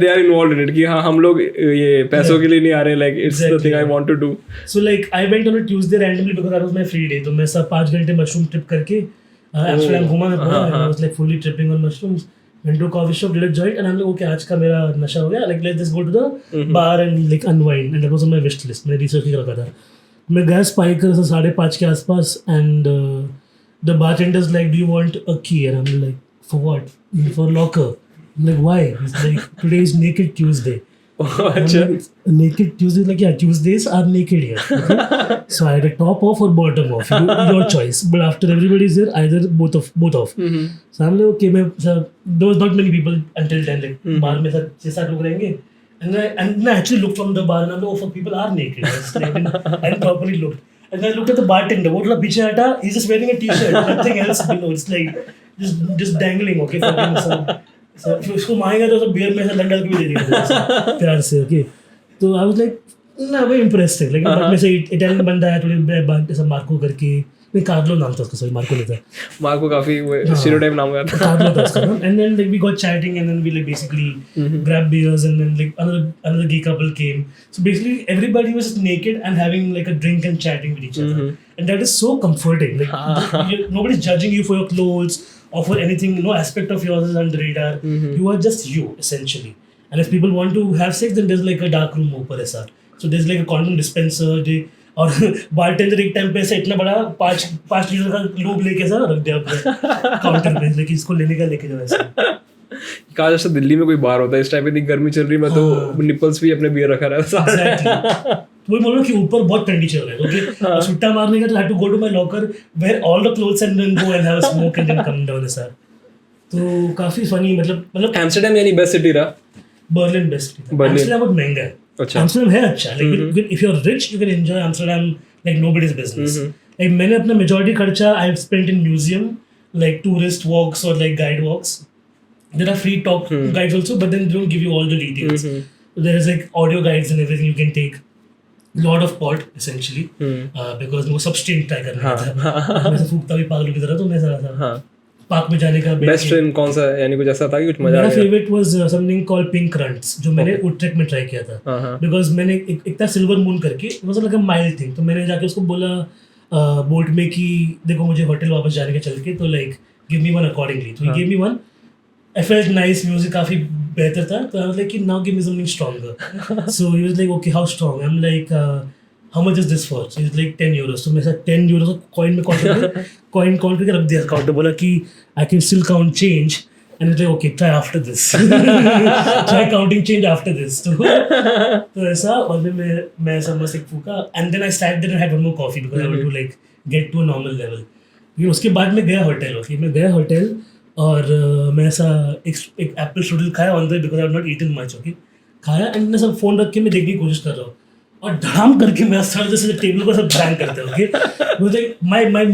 they are involved in it कि हाँ हम लोग ये पैसों के लिए नहीं आ रहे, like it's the thing I want to do.
So like I went on a Tuesday randomly because that was my free day. तो मैं सब 5 घंटे मशरूम ट्रिप करके एम्स्टर्डम घूमा मैं पूरा. आई was like fully tripping on mushrooms. went to a coffee shop, did a joint, and I'm like, okay, आज का मेरा नशा हो गया, like let's just go to the bar and like unwind. And that was on my wish list. मैंने रिसर्च कर रखा था. मैं गया स्पाइकर से 5:30 के आसपास, and the bartender's like, do you want a key? And I'm like, for what? For locker. I'm like, why? He's like, today is Naked Tuesday. Like, Naked Tuesday, like yeah, Tuesdays are naked here. Okay? So I had a top off or bottom off, your choice. But after everybody's there, either both off. So I'm like, okay, there was not many people until then. Like bar में 6-7 लोग रहेंगे. And I actually looked from the bar and I'm like, oh fuck, people are naked. I didn't properly look. And then I looked at the bartender. वो लोग पीछे हटा, he's just wearing a t-shirt, nothing else below. It's like just dangling. Okay, fucking some. उसको मांगेगा तो सब बियर में से लंडल के भी दे देगा प्यार से. ओके, तो आई वाज लाइक ना very impressed, लेकिन बट में से इटालियन बंदा है थोड़ी सब मार्को करके, नहीं कार्लो नाम था उसका, सॉरी मार्को नहीं था,
मार्को काफी स्टीरियोटाइप नाम है,
कार्लो था उसका. And then like we got chatting and then we like basically grabbed beers and then like another gay couple came. So basically everybody was just naked and having like a drink and chatting with each other. And that is so comforting. Like nobody's judging you for your clothes or for anything. No aspect of yours is under radar. You are just you essentially. And if people want to have sex, then there's like a dark room ऊपर ऐसा. So there's like a condom dispenser. और बारटेंडर एक टाइम पे ऐसे इतना बड़ा 5 लीटर का लूब लेके ऐसा रख दिया अपने काउंटर पे, लेकिन इसको लेके जाओ ऐसा.
काश ऐसा दिल्ली में कोई बार होता है इस टाइम पे, इतनी गर्मी चल रही है, मैं तो निपल्स भी अपने बियर रखा रहता है. वही
बोल रहा हूँ कि ऊपर बहुत ठंडी चल रहा है. ओके, छुट्टा मारने का तो have to go to my locker where all the clothes and then go and have a smoke and then come down ऐसा. तो काफी फनी. मतलब
एम्स्टर्डम यानी बेस्ट सिटी रहा.
Berlin best. एम्स्टर्डम बहुत महंगा है. Amsterdam है अच्छा, like if you're rich you can enjoy Amsterdam like nobody's business. Like मैंने अपना majority खर्चा I've spent in museum, like tourist walks or like guide walks. There are free talk guides also, but then they don't give you all the details. There is like audio guides and everything you can take. Lot of pot essentially, because वो सब stint try करना था. मैं फूकता भी पागल की तरह, तो मैं सारा था पार्क में जाने का.
बेस्ट ट्रेन कौन सा है, यानी कुछ ऐसा था कि कुछ मजा आया?
मेरा favourite was something called pink runts, जो मैंने उट्रेक्ट में ट्राई किया था. बिकॉज मैंने एक था सिल्वर मून करके, it was like a mild thing. तो मैंने जाके उसको बोला बोट में कि देखो मुझे होटल वापस जाने के चल के, तो like give me one accordingly, तो he give me one. I felt nice, music काफी बेहतर था, तो I was like now give me something stronger. So he was like okay how strong? I'm like how much is this for? So he's like 10 euros. तो मेरे साथ 10 euros का कॉइन में कॉइन काउंट करके रख दिया अकाउंट, बोला कि I can still count change. And it's like okay try after this. Try counting change after this. तो ऐसा, और फिर मैं ऐसा मस्त एक फूका, and then I sat there and had one more coffee because I wanted to like get to a normal level. फिर उसके बाद मैं गया होटल, ओके मैं गया होटल और मैं ऐसा एक एप्पल स्ट्रूडल खाया on the, because I have not eaten much, okay खाया, एंड मैं सब फोन रख के मैं देखने की कोशिश कर रहा हूँ और धड़ाम करके मेरा सर जैसे टेबल को सब बैंग करता है, ओके मुझे my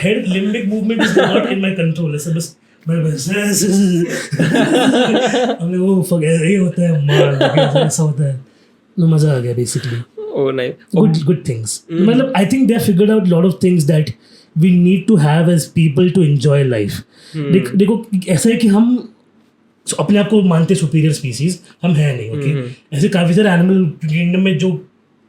head limbic movement is not in my control, ऐसे बस हमने वो फगैर ही होता है मार, ऐसा होता है, तो मजा आ गया basically.
Oh nice.
Good things. मतलब I think they have figured out a lot of things that we need to have as people to enjoy life. देखो ऐसा है कि हम अपने आप को मानते सुपीरियर स्पीसीज, हम हैं नहीं, ओके ऐसे काफी सारे एनिमल किंगडम में जो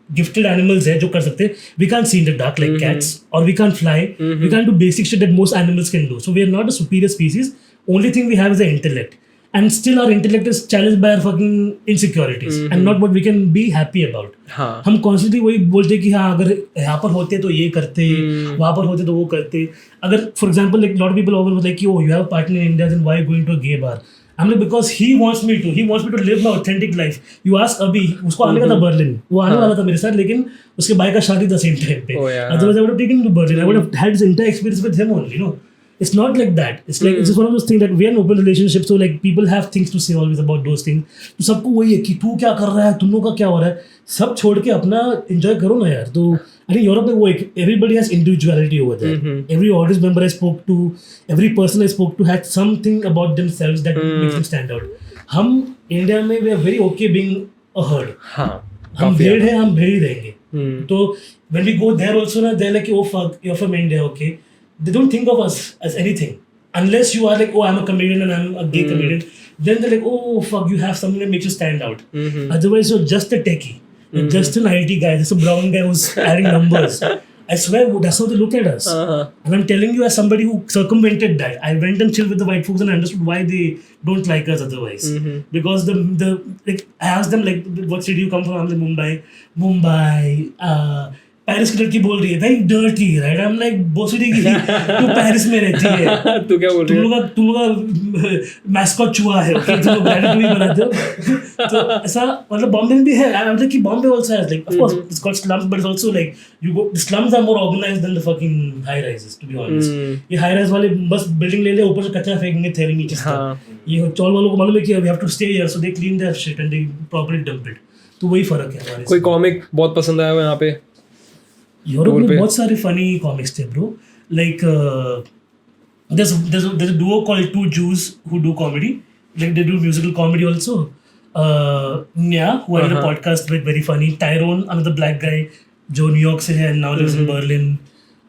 गिफ्टेड एनिमल्स है जो कर सकते हैं. We can't see in the dark like cats, और we can't fly, we can't do basic shit that most animals can do. So we are not a superior species. Only thing we have is the intellect, and still our intellect is challenged by our fucking insecurities and not what we can be happy about. हम constantly वही बोलते कि हाँ अगर यहाँ पर होते तो ये करते, वहाँ पर होते तो वो करते. अगर for example like lot of people over like oh you have a partner in India then why are you going to a gay bar? I'm like because he wants me to live my authentic life. You ask अभी उसको आने का था बर्लिन, वो आने वाला था मेरे साथ, लेकिन उसके भाई का शादी था सेम टाइम पे. Otherwise I would have taken him to Berlin. I would have had this entire experience with him only, you know. It's not like that. It's like it's just one of those things that we are in open relationships, so like people have things to say always about those things. तो सबको वही है कि तू क्या कर रहा है, तुम लोग का क्या हो रहा है, सब छोड़ के अपना enjoy करो ना यार. तो I think यूरोप में वो एक everybody has individuality over there. Every audience member I spoke to, every person I spoke to had something about themselves that makes them stand out. हम इंडिया में we are very okay being a herd. हम भेड़ हैं, हम भेड़ ही रहेंगे. तो when we go there also ना they're like oh fuck you're from India, okay. They don't think of us as anything unless you are like oh I'm a comedian and I'm a gay comedian, then they're like oh fuck you have something that makes you stand out. Otherwise you're just a techie, you're just an IT guy, just a brown guy who's adding numbers. I swear that's how they look at us. And I'm telling you as somebody who circumvented that, I went and chilled with the white folks and I understood why they don't like us otherwise. Because the like I asked them like what city you come from, I'm like Mumbai. Paris की लड़की बोल रही है भाई dirty, right? I am like बोसडी की तू पेरिस में रहती है, तू क्या बोल रही है, तुम लोग का मैस्कॉट चूहा है, ओके तुम लोग रैडिटरी बनाते हो. तो ऐसा मतलब बॉम्बे में भी है. आई एम लाइक कि Bombay also has like of course it's called slums but it's also like you go the slums are more organised than the fucking high rises to be honest. ये हाई राइज वाले बस बिल्डिंग ले ले, ऊपर से कचरा फेंकेंगे थैली नीचे से. ये चौल वालों को मालूम है कि we have to stay here, so they clean their shit and they properly dump it. तो वही फर्क है हमारे.
कोई कॉमिक बहुत पसंद आया हो यहाँ पे?
यूरोप में बहुत सारे फनी कॉमिक्स थे bro. Like there's a duo called Two Jews who do comedy. Like they do musical comedy also. Nya, who had a podcast with very funny. Tyrone, another black guy, जो New York से है and now lives in Berlin.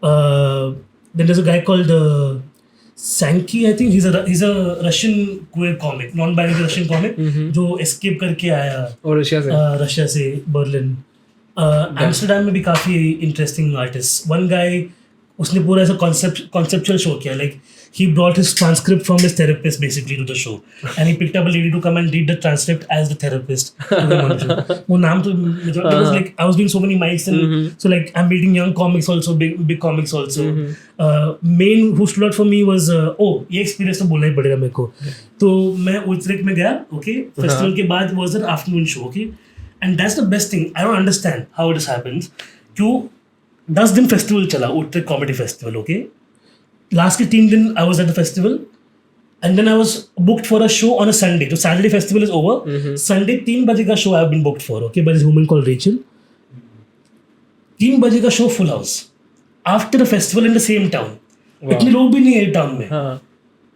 Then there's a guy called Sankey, I think he's a Russian queer comic, non-binary Russian comic, जो escape करके आया
और
रशिया से बर्लिन. एम्स्टरडैम में भी काफ़ी इंटरेस्टिंग आर्टिस्ट. वन गाय उसने पूरा ऐसा कॉन्सेप्चुअल शो किया. Like he brought his transcript from his therapist basically to the show and he picked up a lady to come and read the transcript as the therapist to the show. वो नाम तो because like I was doing so many mics and so like I'm meeting young comics also, big comics also. Main who stood out for me was ये experience तो बोलना ही पड़ेगा मेरे को. तो मैं उतरेक में गया, okay, फेस्टिवल के बाद was an afternoon show, okay. And that's the best thing. I don't understand how this happens. क्यों 10 दिन फेस्टिवल चला, उत्तरेक कॉमेडी फेस्टिवल, ओके. लास्ट के 3 दिन I was at the festival and then I was booked for a show on a Sunday. So Saturday festival is over. Sunday 3 बजे का show I have been booked for, okay, by this woman called Rachel. 3 बजे का show full house. After the festival in the same town. इतने लोग भी नहीं है टाउन में.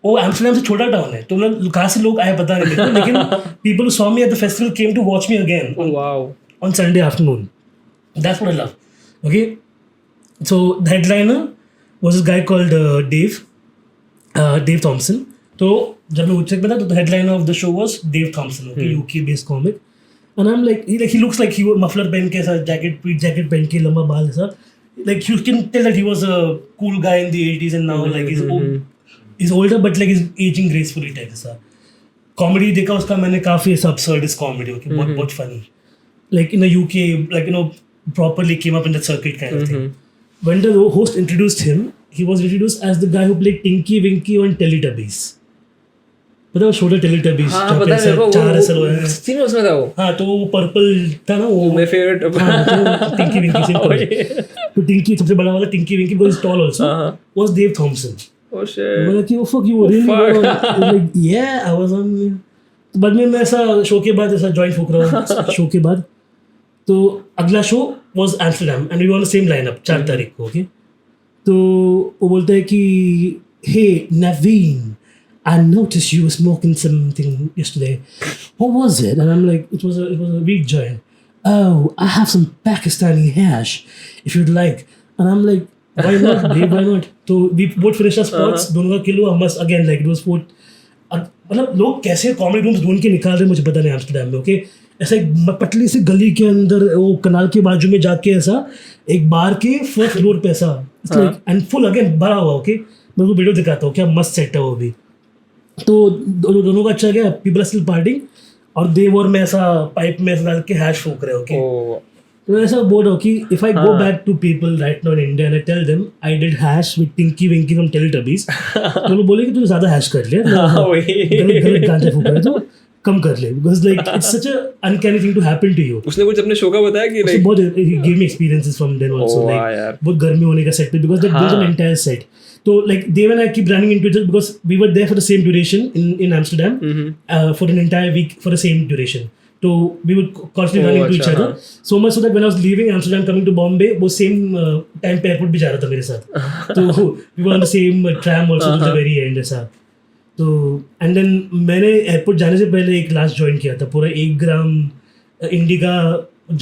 वो एम्स्टरडैम से छोटा टाउन है, तो मतलब कहाँ से लोग आए पता नहीं मेरे को, लेकिन people who saw me at the festival came to watch me again on Sunday afternoon. That's what I love. Okay, so the headliner was this guy called Dave Thompson. तो जब मैं उच्चक में था तो the headliner of the show was Dave Thompson, okay, UK based comic. And I'm like he looks like he muffler पहन के ऐसा जैकेट पहन के लंबा बाल ऐसा like you can tell that he was a cool guy in the 80s and now like he's older but like he's aging gracefully type ऐसा. Comedy देखा उसका मैंने काफी ऐसा absurdist comedy okay बहुत funny. Like in the UK like properly came up in that circuit kind of thing. When the host introduced him, he was introduced as the guy who played Tinky Winky on Teletubbies. पता है छोटा Teletubbies
पता है वो
4 साल हुआ है
सीन उसमें था वो
हाँ तो वो पर्पल था ना वो
मेरा फेवरेट
तो Tinky Winky से तो Tinky सबसे बड़ा वाला Tinky Winky because he's tall also was Dave Thompson.
Oh shit.
मैं कि oh fuck you were really like yeah I was on बाद में मैं ऐसा शो के बाद ऐसा जॉइन फूक रहा हूँ शो के बाद तो अगला show was Amsterdam and we were on the same lineup 4 तारीख को okay तो वो बोलता है कि hey Naveen I noticed you were smoking something yesterday. What was it? And I'm like, it was a weed joint. Oh, I have some Pakistani hash, if you'd like. And I'm like, why not? Babe, why not? So we both finished our spots. दोनों का किलो हम मस्त again like it was food. मतलब लोग कैसे कॉमेडी रूम्स ढूंढ के निकाल रहे मुझे पता नहीं एम्स्टर्डम में ओके ऐसा एक पतली सी गली के अंदर वो कनाल के बाजू में जाके ऐसा एक बार के फर्स्ट फ्लोर पे ऐसा एंड फुल अगेन भरा हुआ ओके मैं वो वीडियो दिखाता हूँ क्या मस्त सेट है वो भी तो दोनों का अच्छा गया पीपल आर स्टिल पार्टिंग और देवर में ऐसा पाइप में ऐसा डाल के हैश फूक रहे ओके तो ऐसा बोल रहा हूँ कि if I go back to people right now in India and I tell them I did hash with Tinky Winky from Teletubbies तो लोग बोले कि तूने ज़्यादा हैश कर लिया गलत गांजा फूक रहे तो कम कर ले because like it's such a uncanny thing to happen to you
उसने कुछ अपने शो का बताया कि लाइक
बहुत ही give me experiences from then also like बहुत गर्मी होने का सेट पे because that build an entire set So like Dave and I keep running into it because we were there for the same duration in Amsterdam for an entire week for the same duration. So we would constantly run into each other. So much so that when I was leaving Amsterdam coming to Bombay, वो same time पे airport भी जा रहा था मेरे साथ. तो we were on the same tram also to the very end ऐसा. तो and then मैंने airport जाने से पहले एक last joint किया था पूरा 1 ग्राम इंडिका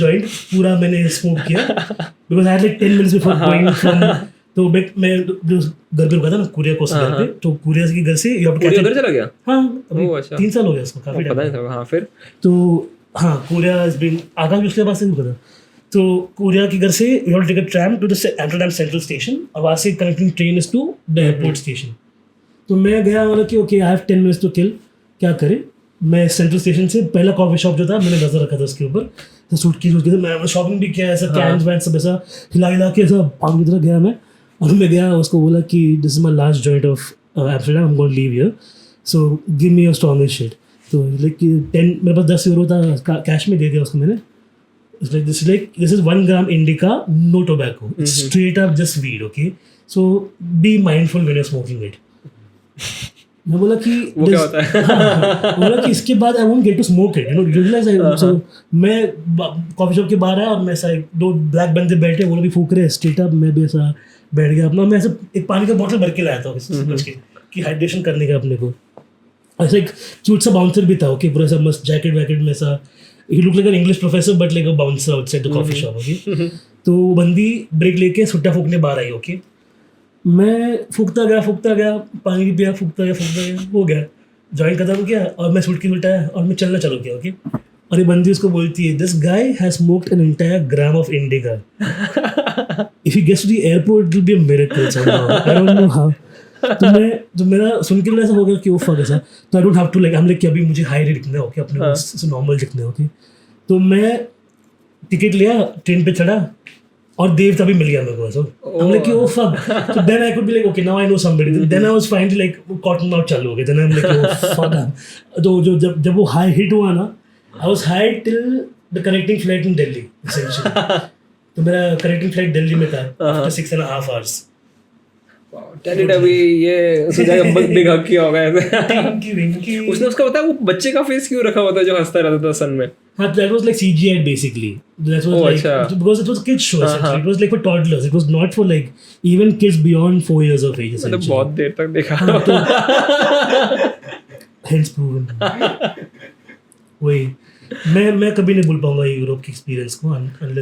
joint पूरा मैंने smoke किया because I had like 10 minutes before going from तो मैं जो घर पे रुका था ना कुरिया कोस्ट घर पे तो कुरिया के घर से
कुरिया घर चला गया
हाँ अभी 3 साल हो गया उसको काफी
पता नहीं था हाँ फिर
तो हाँ कुरिया हैज बीन आकाश उसके पास से रुका था तो कुरिया के घर से you have to take a tram to the Amsterdam central station और वहाँ से connecting train is to the airport station तो मैं गया वाला कि okay I have 10 minutes to kill क्या करें मैं सेंट्रल स्टेशन से पहला कॉफी शॉप जो था मैंने नजर रखा था उसके ऊपर सूट की मैं शॉपिंग भी किया ऐसा कैंस वैन सब ऐसा हिला के ऐसा पानी की तरह गया मैं और मैं गया उसको बोला कि this is my last joint of Amsterdam I am going to leave here so give me your strongest shit तो लाइक 10 मेरे पास 10 यूरो था कैश में दे दिया उसको मैंने this is 1 gram indica no tobacco straight up just weed okay so be mindful when you are smoking it मैं बोला कि
वो क्या होता है
बोला कि इसके बाद I won't get to smoke it you know realize I so मैं कॉफी शॉप के बाहर आया और मैं ऐसा 2 ब्लैक बंदे बैठे वो लोग भी फूक रहे स्ट्रेट अप मैं भी ऐसा बैठ गया अपना मैं ऐसे एक पानी का बॉटल भर के लाया था समझ के कि हाइड्रेशन करने का अपने को ऐसा एक क्यूट सा बाउंसर भी था ओके पूरा सा मस्त जैकेट वैकेट में सा ही look like an English professor but like a bouncer outside the coffee shop okay तो वो बंदी ब्रेक लेके सुट्टा फूकने बाहर आई ओके मैं फूकता गया पानी पिया फूकता गया हो गया जॉइंट खत्म किया और मैं सुट की उल्टाया और मैं चलना चालू किया ओके और ये बंदी उसको बोलती है this guy has smoked an entire gram of indica if he gets to the airport it will be a miracle somehow I don't know how तो मेरा सुन के ऐसा हो गया कि वो फक ऐसा तो I don't have to like I am like कि अभी मुझे हाई रेट दिखना है ओके अपने को नॉर्मल दिखना है ओके तो मैं टिकट लिया ट्रेन पे चढ़ा और देव तभी मिल गया मेरे को सो आई एम लाइक कि oh fuck so then I could be like okay now I know somebody then I was finally like cotton mouth चालू हो गया then I'm like oh fuck तो जो जब वो हाई हिट हुआ ना I was high till the connecting flight in Delhi essentially तो मेरा connecting flight दिल्ली में था after 6.5 hours
टेलीटबी ये सुझाव बिग हक किया होगा ऐसे
Tinky Winky
उसने उसका बताया वो बच्चे का फेस क्यों रखा होता है जो हंसता रहता था सन में
हाँ that was like CGI basically that was like because it was a kids show essentially it was like for toddlers it was not for like even kids beyond 4 years of age
मतलब बहुत देर तक देखा
hence proven वही मैं कभी नहीं भूल पाऊंगा यूरोप के एक्सपीरियंस को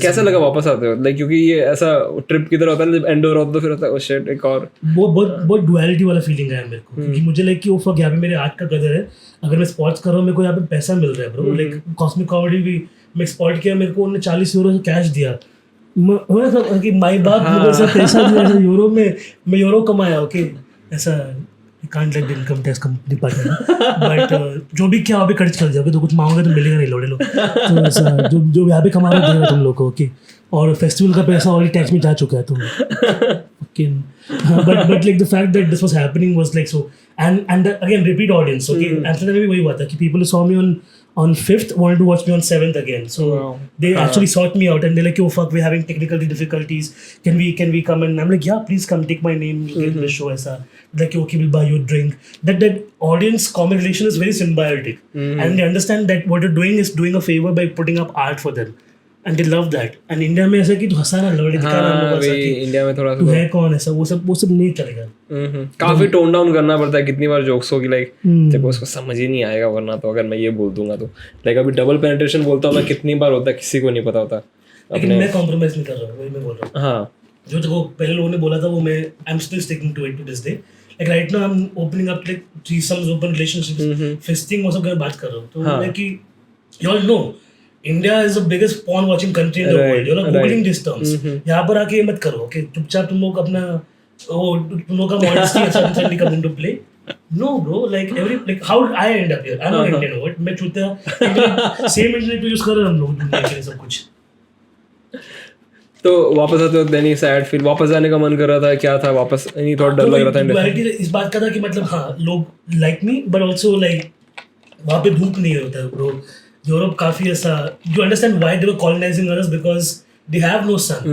कैसा लगा वापस आते हो लाइक क्योंकि ये ऐसा ट्रिप की तरह होता है जब एंड ओवर होता तो फिर होता है ओ शिट एक और
बहुत डुअलिटी वाला फीलिंग है मेरे को क्योंकि मुझे लाइक कि वो फक यहाँ पे मेरे आर्ट का कदर है अगर मैं स्पॉट्स कर रहा हूँ मेरे को यहाँ पे पैसा मिल रहा है ब्रो लाइक कॉस्मिक कॉमेडी भी मैं स्पॉट किया मेरे को उन्होंने 40 यूरो कैश दिया कि माई बाप मुझे ऐसा पैसा दिया ऐसा यूरो में, मैं यूरो कमाया, ओके ऐसा can't let income tax company partner, but जो भी क्या वहाँ पे खर्च कर दिया, तो कुछ मांगोगे तो मिलेगा नहीं, लोड़े लो। तो ऐसा जो यहाँ पे कमा रहे देगा तुम लोग को, ओके, और फेस्टिवल का पैसा ऑलरेडी टैक्स में जा चुका है तुम। but like the fact that this was happening was like so, and again repeat audience, okay, Amsterdam में भी वही हुआ था कि people who saw me on 5th wanted to watch me on 7th again, so they actually sought me out and they're like, oh fuck, we're having technical difficulties, can we come? And I'm like, yeah, please come, take my name, you get the show, aisa like, okay, we'll buy you a drink. That audience comic relation is very symbiotic, and they understand that what you're doing is doing a favor by putting up art for them, and they love that. And India में ऐसा कि तू हंसा ना, लौड़े दिखा ना लोगों को,
इंडिया में थोड़ा
तू है कौन, ऐसा वो सब नहीं चलेगा।
काफी टोन डाउन करना पड़ता है कितनी बार जोक्स हो कि लाइक जब उसको समझ ही नहीं आएगा, वरना तो अगर मैं ये बोल दूंगा तो लाइक अभी डबल पेनिट्रेशन बोलता हूँ मैं, कितनी बार होता है किसी को नहीं पता होता।
लेकिन मैं कॉम्प्रोमाइज नहीं कर रहा हूँ, वही मैं बोल रहा हूँ।
हाँ,
जो देखो पहले लोगों ने बोला था वो मैं I am still sticking to it to this day. Like right now I am opening up like threesomes, open relationships, fisting, वो सब के बात कर रहा हूँ। तो मैं कि you all know India is the biggest porn watching country in the world. You're not googling these terms. यहाँ पर आके ये मत करो, okay? चुपचाप तुम लोग अपना तुम लोग का modesty and come into play. No bro, like how did I end up here? I'm not Indian, what? मैं चूतिया same internet पे use कर रहे हम लोग दुनिया के सब कुछ।
तो वापस आते वक्त नहीं सैड फील, वापस जाने का मन कर रहा था, क्या था वापस, नहीं थोड़ा डर लग रहा था।
Duality इस बात का था कि मतलब हाँ लोग like me, but also like वहाँ पे धूप नहीं होता है bro। यूरोप काफी ऐसा, you understand why they were colonizing us, because they have no sun.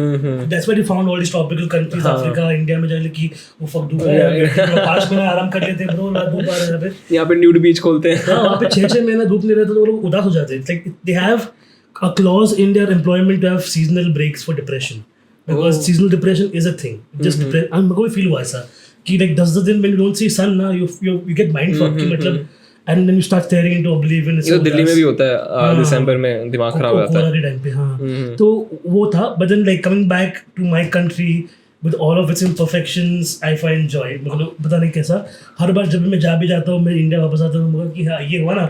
That's why they found all these tropical countries, Africa, India में जाने की वो fuck धूप है, 5 महीना आराम कर लेते हैं bro, धूप आ रहा है
यहाँ पे न्यूड बीच खोलते हैं।
हाँ, वहाँ पे 6 महीना धूप नहीं रहता तो वो लोग उदास हो जाते हैं। Like they have a clause in their employment to have seasonal breaks for depression, because seasonal depression is a thing. Just मेरे को भी feel हुआ ऐसा कि like 10 दिन when you don't see sun ना, you get mind fuck कि मतलब, and then you start staring into oblivion.
ये तो दिल्ली में भी होता है दिसंबर में, दिमाग खराब हो जाता है
टाइम पे। हाँ, तो वो था, but then like coming back to my country with all of its imperfections, I find joy. मतलब पता नहीं कैसा, हर बार जब मैं जा भी जाता हूँ, मैं इंडिया वापस आता हूँ कि हाँ ये हुआ ना,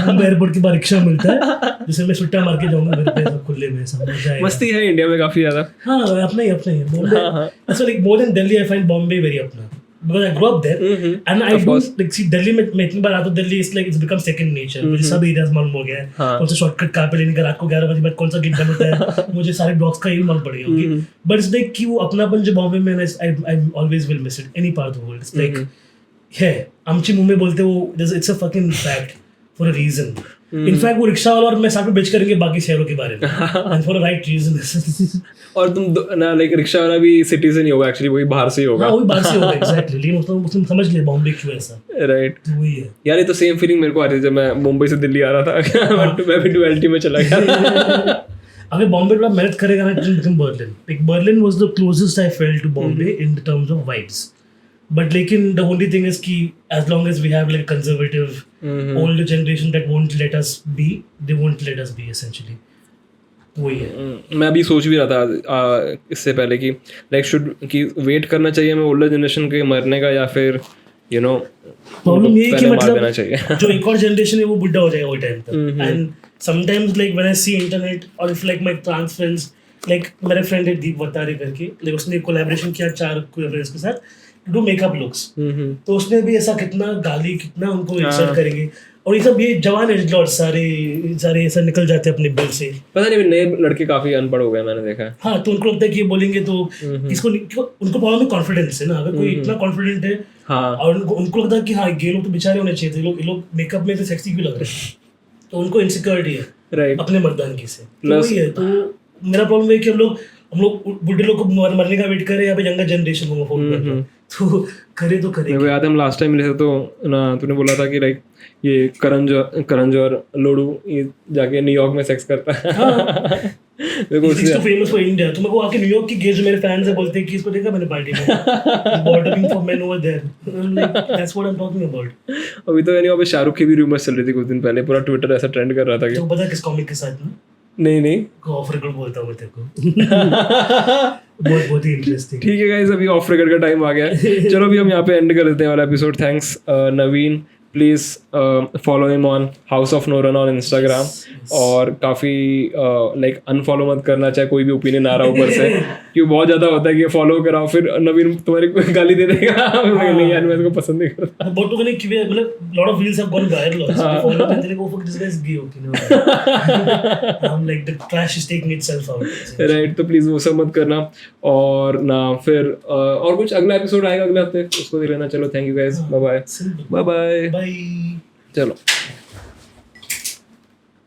मुंबई एयरपोर्ट के बाद रिक्शा मिलता है जिससे मैं सुट्टा मार के जाऊँगा घर पे सब खुले में, सब मजा आएगा।
मस्ती है इंडिया में काफी ज्यादा।
हाँ, अपना ही बॉम्बे, ऐसा like more than Delhi I find Bombay very अपना, because I grew up there and I do like see Delhi में मैं इतनी बार आता हूँ, Delhi is like it's become second nature. मुझे सब एरियाज मालूम हो गया है, कौन सा शॉर्टकट कहाँ पे लेने का, रात को 11 बजे बाद कौन सा गेट बंद होता है, मुझे सारे ब्लॉक्स का ही मालूम पड़ गया। ओके, बट इट्स लाइक कि वो अपनापन जो बॉम्बे में I always will miss it any part of the world. It's like है आमची मुंह में बोलते वो, it's a fucking fact for a reason. In fact वो रिक्शा वाला और मैं साथ में बेच करेंगे बाकी शहरों के बारे में, and for a right reason. और
तुम ना लाइक रिक्शा वाला भी सिटी से नहीं होगा एक्चुअली, वही बाहर से ही होगा।
हाँ, वही बाहर से होगा एग्जैक्टली, लेकिन उसने समझ लिया बॉम्बे क्यों ऐसा,
राइट
वही है
यार। ये तो सेम फीलिंग मेरे को आ रही थी जब मैं मुंबई से दिल्ली आ रहा था, मैं भी डुअलिटी में चला गया।
अगर बॉम्बे थोड़ा मेहनत करेगा ना, become Berlin. Like Berlin was the closest I felt to Bombay in the terms of vibes, but लेकिन the only thing is कि as long as we have like conservative older generation that won't let us be, they won't let us be essentially. वही है।
मैं अभी सोच भी रहा था इससे पहले कि लाइक शुड कि वेट करना चाहिए हमें ओल्डर जनरेशन के मरने का, या फिर यू नो
प्रॉब्लम ये है कि मतलब जो एक और जनरेशन है वो बुढ़ा हो जाएगा वो टाइम तक। And sometimes like when I see internet और if like my trans friends, like मेरे फ्रेंड है दीप वतारे करके, लाइक उसने कोलैबोरेशन किया 4 फ्रेंड्स के साथ डू मेकअप लुक्स, तो उसने भी ऐसा कितना गाली, कितना उनको इंसल्ट करेंगे, और ये सब ये जवान एज लॉर्ड सारे ऐसा निकल जाते हैं अपने बिल से।
पता नहीं नए लड़के काफी अनपढ़ हो गए मैंने देखा।
हाँ, तो उनको लगता है कि ये बोलेंगे तो इसको, उनको प्रॉब्लम है कॉन्फिडेंस है ना, अगर कोई इतना कॉन्फिडेंट है और उनको लगता है कि हाँ ये लोग तो बेचारे होने चाहिए थे, ये लोग मेकअप में तो सेक्सी क्यों लग रहे हैं, तो उनको इनसिक्योरिटी है राइट अपने मर्दानगी से। तो वही है, तो मेरा प्रॉब्लम है कि हम लोग बुढ़े लोग को मरने का वेट करें, या फिर यंगर जनरेशन को फोन कर तो करे तो करे।
मेरे को याद है हम लास्ट टाइम मिले थे तो ना तूने बोला था कि लाइक ये करण और लोडू ये जाके न्यूयॉर्क में सेक्स करता है। देखो
इससे तो फेमस फॉर इंडिया, तो मेरे को आके न्यूयॉर्क की गेज मेरे फैंस है बोलते हैं कि इसको देखा मैंने पार्टी में bordering for men over there, that's what I am talking about.
अभी तो यानी वहाँ पे शाहरुख की भी रूमर्स चल रही थी कुछ दिन पहले, पूरा ट्विटर ऐसा ट्रेंड कर रहा था कि
तो पता किस कॉमिक के साथ ना,
नहीं
ऑफ रिकॉर्ड बोलता हूँ मैं तेरे को। बहुत ही इंटरेस्टिंग।
ठीक है गाइस, अभी ऑफ रिकॉर्ड का टाइम आ गया है। चलो अभी हम यहाँ पे एंड कर देते हैं वाला episode. Thanks Naveen please follow him on House of Noran on Instagram. और काफ़ी लाइक अनफॉलो मत करना चाहे कोई भी ओपिनियन आ रहा हो ऊपर से, क्योंकि बहुत ज़्यादा होता है कि फॉलो कराओ फिर नवीन तुम्हारी गाली दे देगा. नहीं यार मैं इसको पसंद नहीं करता.
बहुत लोगों ने कि मतलब lot of reels have gone viral also. They follow and they're like, oh fuck, this guy is gay, okay, no. I'm like, the trash is taking itself out.
Right, तो प्लीज़ वो सब मत करना. और ना फिर और कुछ अगला एपिसोड आएगा अगले हफ्ते, उसको देख लेना. चलो thank you guys, bye bye.
Simple.
Bye bye.
Bye.
चलो.